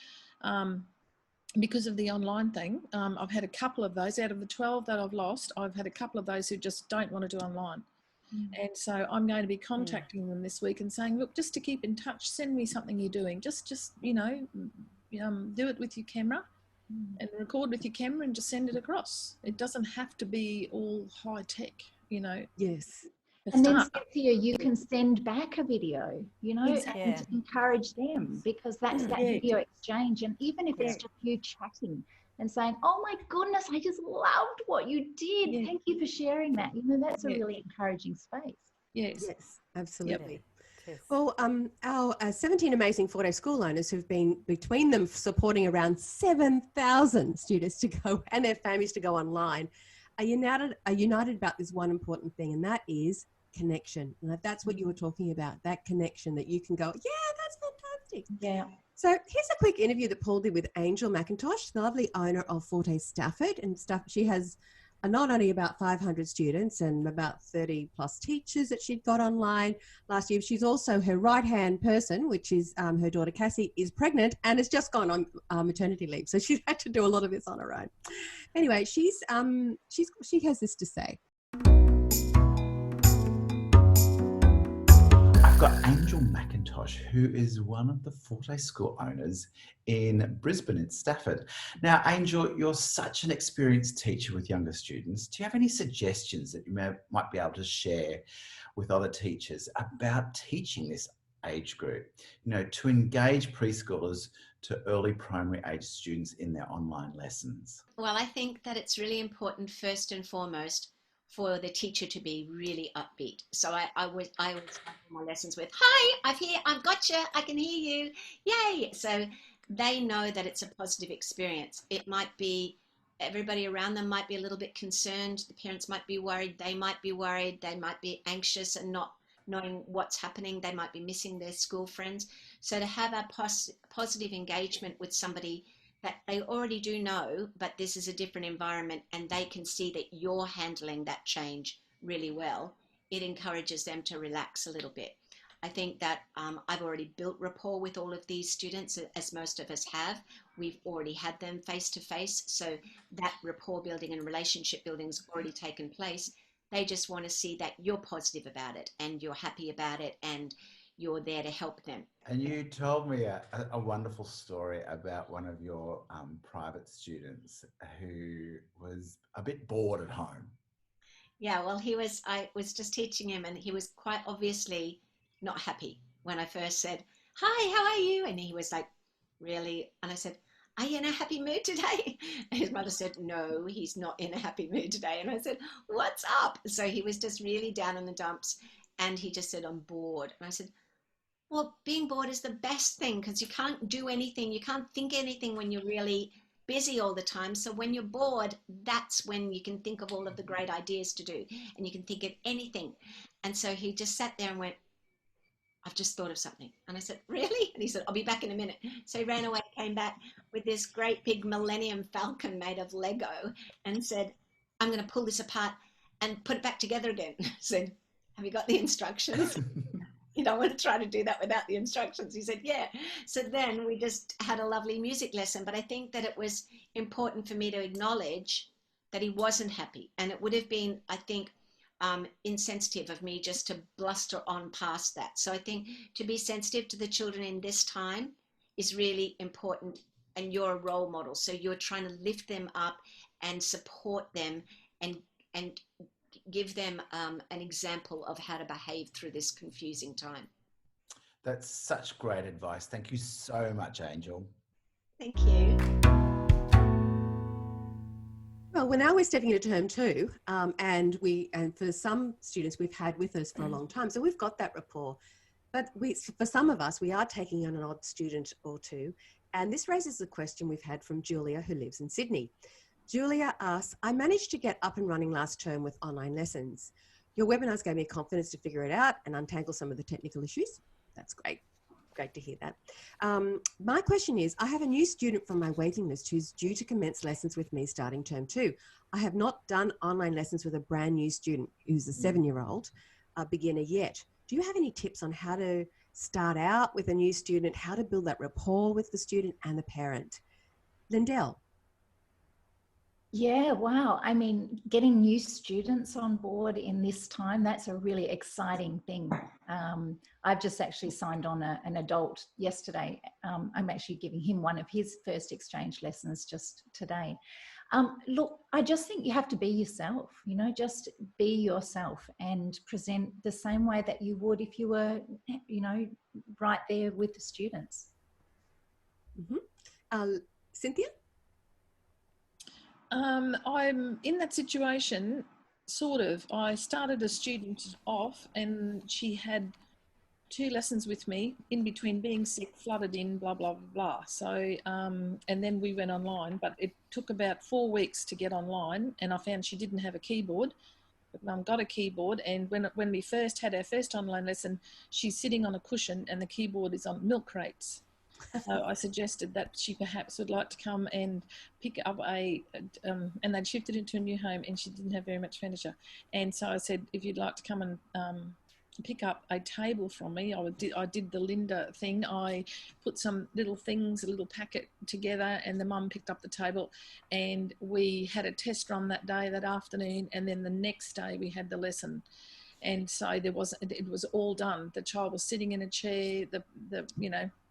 Speaker 4: because of the online thing. I've had a couple of those out of the 12 that I've lost. I've had a couple of those who just don't want to do online. And so I'm going to be contacting them this week and saying, look, just to keep in touch, send me something you're doing. Just do it with your camera and record with your camera and just send it across. It doesn't have to be all high tech,
Speaker 1: Yes.
Speaker 3: And then, Cynthia, you can send back a video, and encourage them, because that's that video exchange. And even if it's just you chatting and saying, oh my goodness, I just loved what you did. Thank you for sharing that. That's a really encouraging space.
Speaker 4: Yes,
Speaker 1: absolutely.
Speaker 2: Yep. Yes.
Speaker 1: Well, our 17 amazing Forte school owners who've been between them supporting around 7,000 students to go and their families to go online are united about this one important thing, and that is connection. And that's what you were talking about, that connection that you can go, yeah, that's fantastic.
Speaker 3: Yeah.
Speaker 1: So here's a quick interview that Paul did with Angel McIntosh, the lovely owner of Forte Stafford. And she has not only about 500 students and about 30 plus teachers that she'd got online last year. She's also her right-hand person, which is her daughter Cassie, is pregnant and has just gone on maternity leave. So she's had to do a lot of this on her own. Anyway, she has this to say.
Speaker 8: I've got Angel McIntosh, who is one of the Forte school owners in Brisbane in Stafford. Now, Angel, you're such an experienced teacher with younger students. Do you have any suggestions that you might be able to share with other teachers about teaching this age group, to engage preschoolers to early primary age students in their online lessons?
Speaker 9: Well, I think that it's really important, first and foremost, for the teacher to be really upbeat. So I always start my lessons with, hi, I'm here, I've got you, I can hear you, yay. So they know that it's a positive experience. It might be, everybody around them might be a little bit concerned, the parents might be worried, they might be anxious and not knowing what's happening, they might be missing their school friends. So to have a positive engagement with somebody that they already do know, but this is a different environment and they can see that you're handling that change really well, it encourages them to relax a little bit. I think that I've already built rapport with all of these students, as most of us have. We've already had them face to face, so that rapport building and relationship building has already taken place. They just want to see that you're positive about it and you're happy about it and you're there to help them.
Speaker 8: And you told me a wonderful story about one of your private students who was a bit bored at home.
Speaker 9: Yeah, well, I was just teaching him and he was quite obviously not happy when I first said, hi, how are you? And he was like, really? And I said, are you in a happy mood today? And his mother said, no, he's not in a happy mood today. And I said, what's up? So he was just really down in the dumps and he just said, I'm bored. And I said, well, being bored is the best thing because you can't do anything. You can't think anything when you're really busy all the time. So when you're bored, that's when you can think of all of the great ideas to do and you can think of anything. And so he just sat there and went, I've just thought of something. And I said, really? And he said, I'll be back in a minute. So he ran away, came back with this great big Millennium Falcon made of Lego and said, I'm going to pull this apart and put it back together again. I said, have you got the instructions? You don't want to try to do that without the instructions. He said, yeah. So then we just had a lovely music lesson. But I think that it was important for me to acknowledge that he wasn't happy. And it would have been, I think, insensitive of me just to bluster on past that. So I think to be sensitive to the children in this time is really important, and you're a role model. So you're trying to lift them up and support them and give them an example of how to behave through this confusing time.
Speaker 8: That's such great advice. Thank you so much, Angel.
Speaker 9: Thank you.
Speaker 1: Well, we're stepping into term 2, and for some students we've had with us for a long time, so we've got that rapport. But for some of us, we are taking on an odd student or two, and this raises a question we've had from Julia, who lives in Sydney. Julia asks, I managed to get up and running last term with online lessons. Your webinars gave me confidence to figure it out and untangle some of the technical issues. That's great. Great to hear that. My question is, I have a new student from my waiting list who's due to commence lessons with me starting term 2. I have not done online lessons with a brand new student who's a 7-year-old beginner yet. Do you have any tips on how to start out with a new student, how to build that rapport with the student and the parent? Lyndel.
Speaker 3: Yeah, wow. I mean, getting new students on board in this time, that's a really exciting thing. I've just actually signed on an adult yesterday. I'm actually giving him one of his first exchange lessons just today. Look, I just think you have to be yourself, just be yourself and present the same way that you would if you were, right there with the students.
Speaker 1: Mm-hmm. Cynthia?
Speaker 4: I'm in that situation, sort of. I started a student off and she had 2 lessons with me in between being sick, flooded in, blah, blah, blah, blah. So, and then we went online, but it took about 4 weeks to get online, and I found she didn't have a keyboard. But Mum got a keyboard, and when we first had our first online lesson, she's sitting on a cushion and the keyboard is on milk crates. So I suggested that she perhaps would like to come and pick up and they'd shifted into a new home and she didn't have very much furniture. And so I said, if you'd like to come and pick up a table from me, I did the Lynda thing. I put some little things, a little packet together, and the mum picked up the table, and we had a test run that day, that afternoon, and then the next day we had the lesson. And so it was all done. The child was sitting in a chair,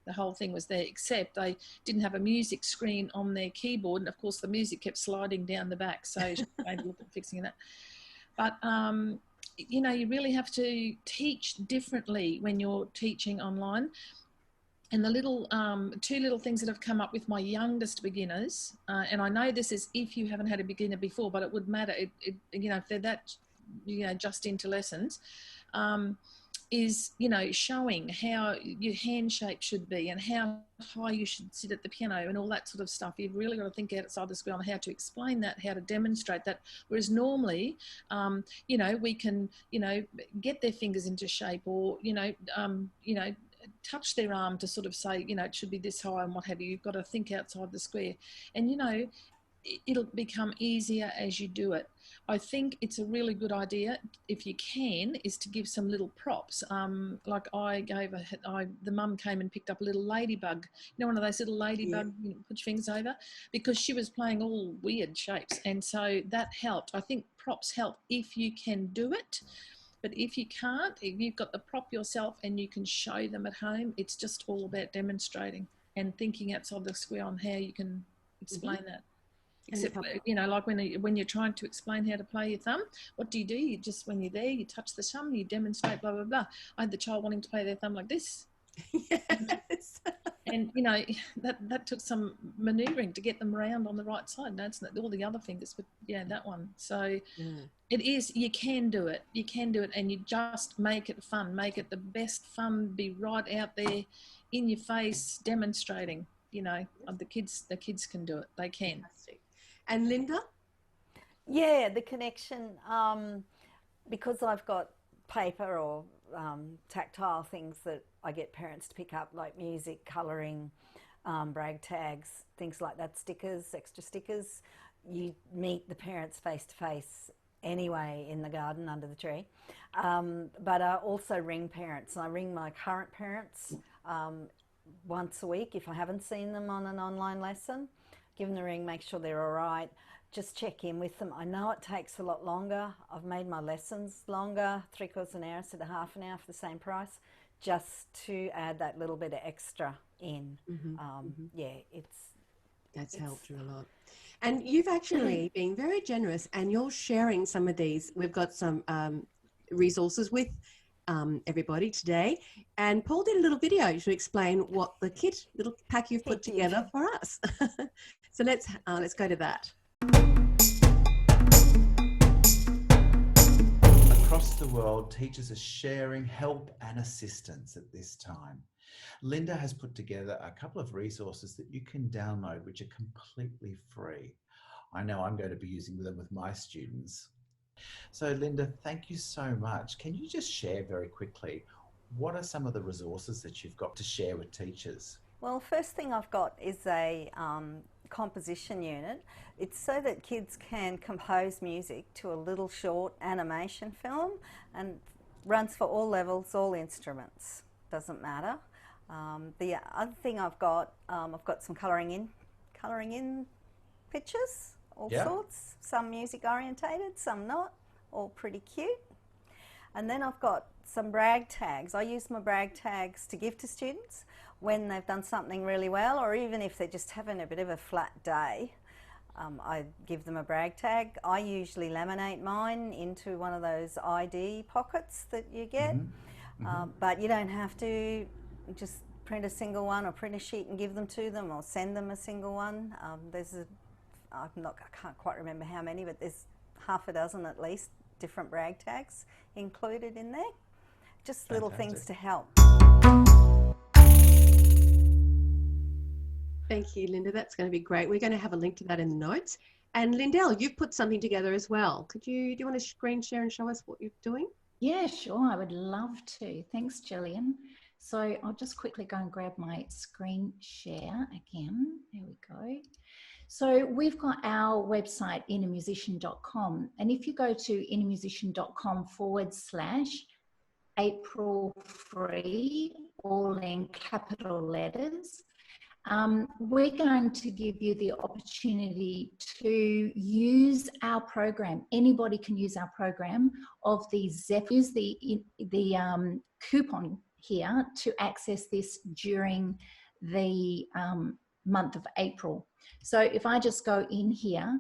Speaker 4: the whole thing was there, except they didn't have a music screen on their keyboard, and of course the music kept sliding down the back, so she had to look at fixing that. But you really have to teach differently when you're teaching online. And the little 2 little things that have come up with my youngest beginners, and I know this is if you haven't had a beginner before, but it would matter, if they're that just into lessons, is showing how your hand shape should be and how high you should sit at the piano and all that sort of stuff. You've really got to think outside the square on how to explain that, how to demonstrate that, whereas normally we can get their fingers into shape, or touch their arm to sort of say it should be this high and what have you. You've got to think outside the square, and it'll become easier as you do it. I think it's a really good idea, if you can, is to give some little props. Like I gave the mum came and picked up a little ladybug, one of those little ladybug, put your fingers over, because she was playing all weird shapes, and so that helped. I think props help if you can do it. But if you can't, if you've got the prop yourself and you can show them at home, it's just all about demonstrating and thinking outside the square on how you can explain that. Except, like when you're trying to explain how to play your thumb, what do? You just, when you're there, you touch the thumb, you demonstrate, blah, blah, blah. I had the child wanting to play their thumb like this. Yes. And, that took some manoeuvring to get them around on the right side. No, it's not all the other fingers, but that one. So it is, you can do it, and you just make it fun, make it the best fun, be right out there in your face, demonstrating, the kids can do it, they can.
Speaker 1: Fantastic. And Lynda?
Speaker 2: Yeah, the connection, because I've got paper or tactile things that I get parents to pick up, like music, colouring, brag tags, things like that, stickers, extra stickers. You meet the parents face to face anyway in the garden under the tree. But I also ring parents. I ring my current parents once a week if I haven't seen them on an online lesson. Give them the ring, make sure they're all right. Just check in with them. I know it takes a lot longer. I've made my lessons longer, 3/4 an hour instead of half an hour for the same price, just to add that little bit of extra in. Yeah,
Speaker 1: That's helped you a lot. And you've actually been very generous, and you're sharing some of these. We've got some resources with everybody today. And Paul did a little video to explain what the little pack you've put together for us. So let's go to that.
Speaker 8: Across the world, teachers are sharing help and assistance at this time. Lynda has put together a couple of resources that you can download, which are completely free. I know I'm going to be using them with my students. So Lynda, thank you so much. Can you just share very quickly, what are some of the resources that you've got to share with teachers?
Speaker 2: Well, first thing I've got is a composition unit. It's so that kids can compose music to a little short animation film, and runs for all levels, all instruments, doesn't matter. The other thing I've got some colouring in pictures, all sorts, some music orientated, some not, all pretty cute. And then I've got some brag tags. I use my brag tags to give to students when they've done something really well, or even if they're just having a bit of a flat day. I give them a brag tag. I usually laminate mine into one of those ID pockets that you get, but you don't have to. Just print a single one or print a sheet and give them to them, or send them a single one. I can't quite remember how many, but there's half a dozen at least different brag tags included in there. Just little things to help.
Speaker 1: Thank you, Lynda. That's going to be great. We're going to have a link to that in the notes. And Lyndel, you've put something together as well. Do you want to screen share and show us what you're doing?
Speaker 3: Yeah, sure. I would love to. Thanks, Gillian. So I'll just quickly go and grab my screen share again. There we go. So we've got our website, innermusician.com. And if you go to innermusician.com/April free, all in capital letters, we're going to give you the opportunity to use our program. Anybody can use our program of the Zephyr. Use the coupon here to access this during the month of April. So if I just go in here,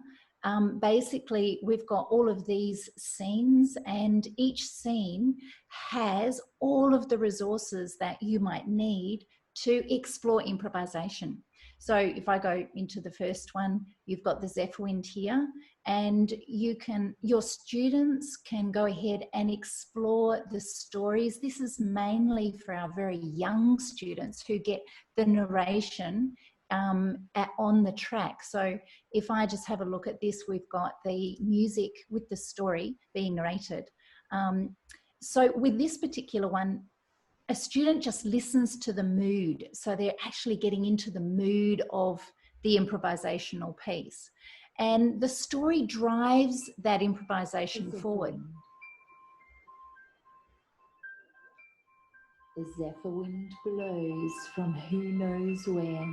Speaker 3: basically we've got all of these scenes, and each scene has all of the resources that you might need to explore improvisation. So if I go into the first one, you've got the Zephyr Wind here, and your students can go ahead and explore the stories. This is mainly for our very young students who get the narration on the track. So if I just have a look at this, we've got the music with the story being narrated. So with this particular one, a student just listens to the mood. So they're actually getting into the mood of the improvisational piece. And the story drives that improvisation forward.
Speaker 10: The zephyr wind blows from who knows where.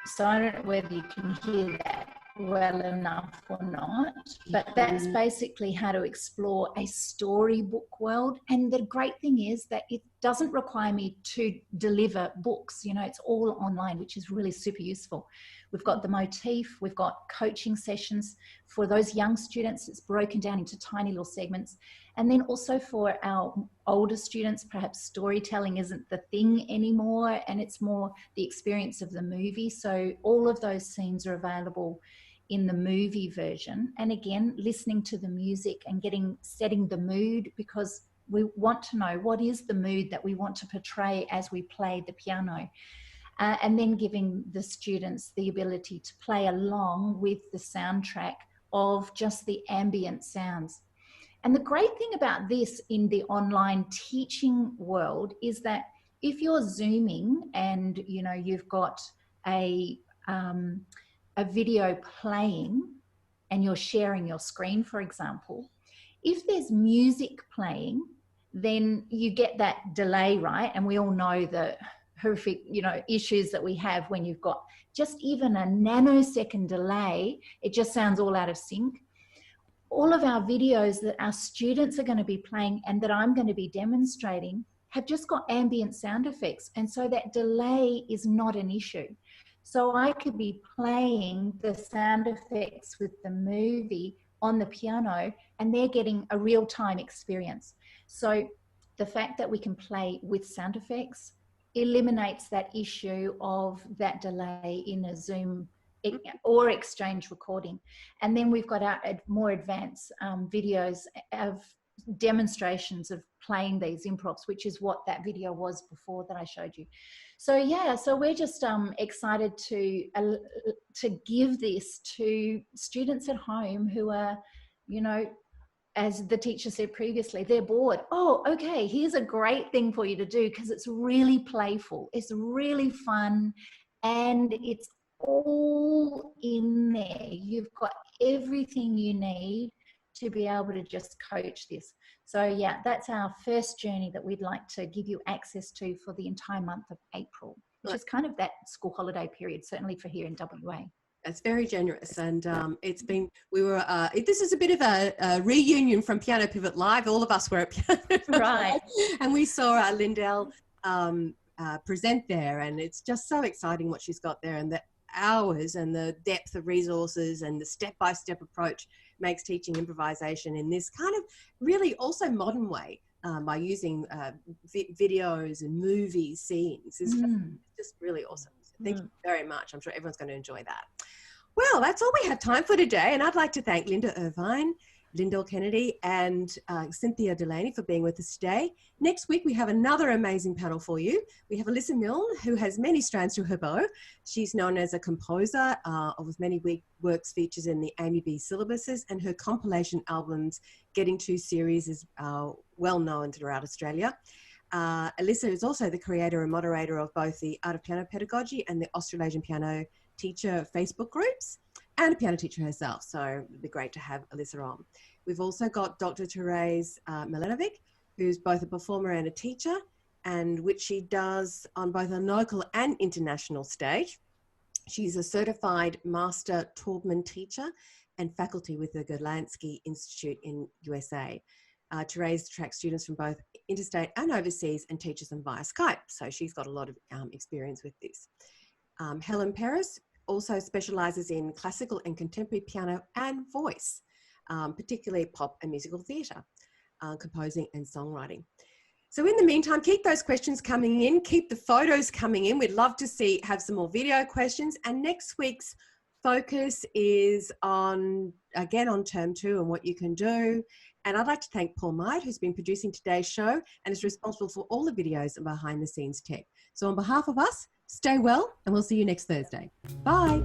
Speaker 3: So I don't know whether you can hear that well enough or not, but that's basically how to explore a storybook world. And the great thing is that it doesn't require me to deliver books. You know, it's all online, which is really super useful. We've got the motif, we've got coaching sessions for those young students. It's broken down into tiny little segments. And then also for our older students, perhaps storytelling isn't the thing anymore, and it's more the experience of the movie. So all of those scenes are available in the movie version. And again, listening to the music and setting the mood, because we want to know what is the mood that we want to portray as we play the piano. And then giving the students the ability to play along with the soundtrack of just the ambient sounds. And the great thing about this in the online teaching world is that if you're Zooming and you've got a video playing and you're sharing your screen, for example, if there's music playing, then you get that delay, right? And we all know the horrific, issues that we have when you've got just even a nanosecond delay. It just sounds all out of sync. All of our videos that our students are going to be playing and that I'm going to be demonstrating have just got ambient sound effects. And so that delay is not an issue. So I could be playing the sound effects with the movie on the piano, and they're getting a real-time experience. So the fact that we can play with sound effects eliminates that issue of that delay in a Zoom or Exchange recording. And then we've got our more advanced videos of demonstrations of playing these improvs, which is what that video was before that I showed you. So yeah, so we're just excited to give this to students at home who are, you know, as the teacher said previously, they're bored. Oh, okay, here's a great thing for you to do, because it's really playful, it's really fun, and it's all in there. You've got everything you need to be able to just coach this. So yeah, that's our first journey that we'd like to give you access to for the entire month of April, which is kind of that school holiday period, certainly for here in WA.
Speaker 1: That's very generous, and it's been. This is a bit of a reunion from Piano Pivot Live. All of us were at Piano Pivot Live, and we saw Lyndel present there, and it's just so exciting what she's got there, and the hours and the depth of resources and the step-by-step approach makes teaching improvisation in this kind of really also modern way by using videos and movie scenes. It's just really awesome. Thank you very much. I'm sure everyone's going to enjoy that. Well, that's all we have time for today. And I'd like to thank Lynda Irvine, Lyndel Kennedy, and Cynthia Delaney for being with us today. Next week, we have another amazing panel for you. We have Alyssa Milne, who has many strands to her bow. She's known as a composer of many works features in the Amy B syllabuses, and her compilation albums, Getting To series, is well known throughout Australia. Alyssa is also the creator and moderator of both the Art of Piano Pedagogy and the Australasian Piano Teacher Facebook groups, and a piano teacher herself, so it'd be great to have Alyssa on. We've also got Dr. Therese Milanovic, who's both a performer and a teacher, and which she does on both a local and international stage. She's a certified Master Taubman teacher and faculty with the Golansky Institute in USA. Therese attracts students from both interstate and overseas and teaches them via Skype. So she's got a lot of experience with this. Helen Paris also specialises in classical and contemporary piano and voice, particularly pop and musical theatre, composing and songwriting. So in the meantime, keep those questions coming in, keep the photos coming in. We'd love to have some more video questions. And next week's focus is again on term 2 and what you can do. And I'd like to thank Paul Might, who's been producing today's show and is responsible for all the videos and behind the scenes tech. So on behalf of us, stay well, and we'll see you next Thursday. Bye.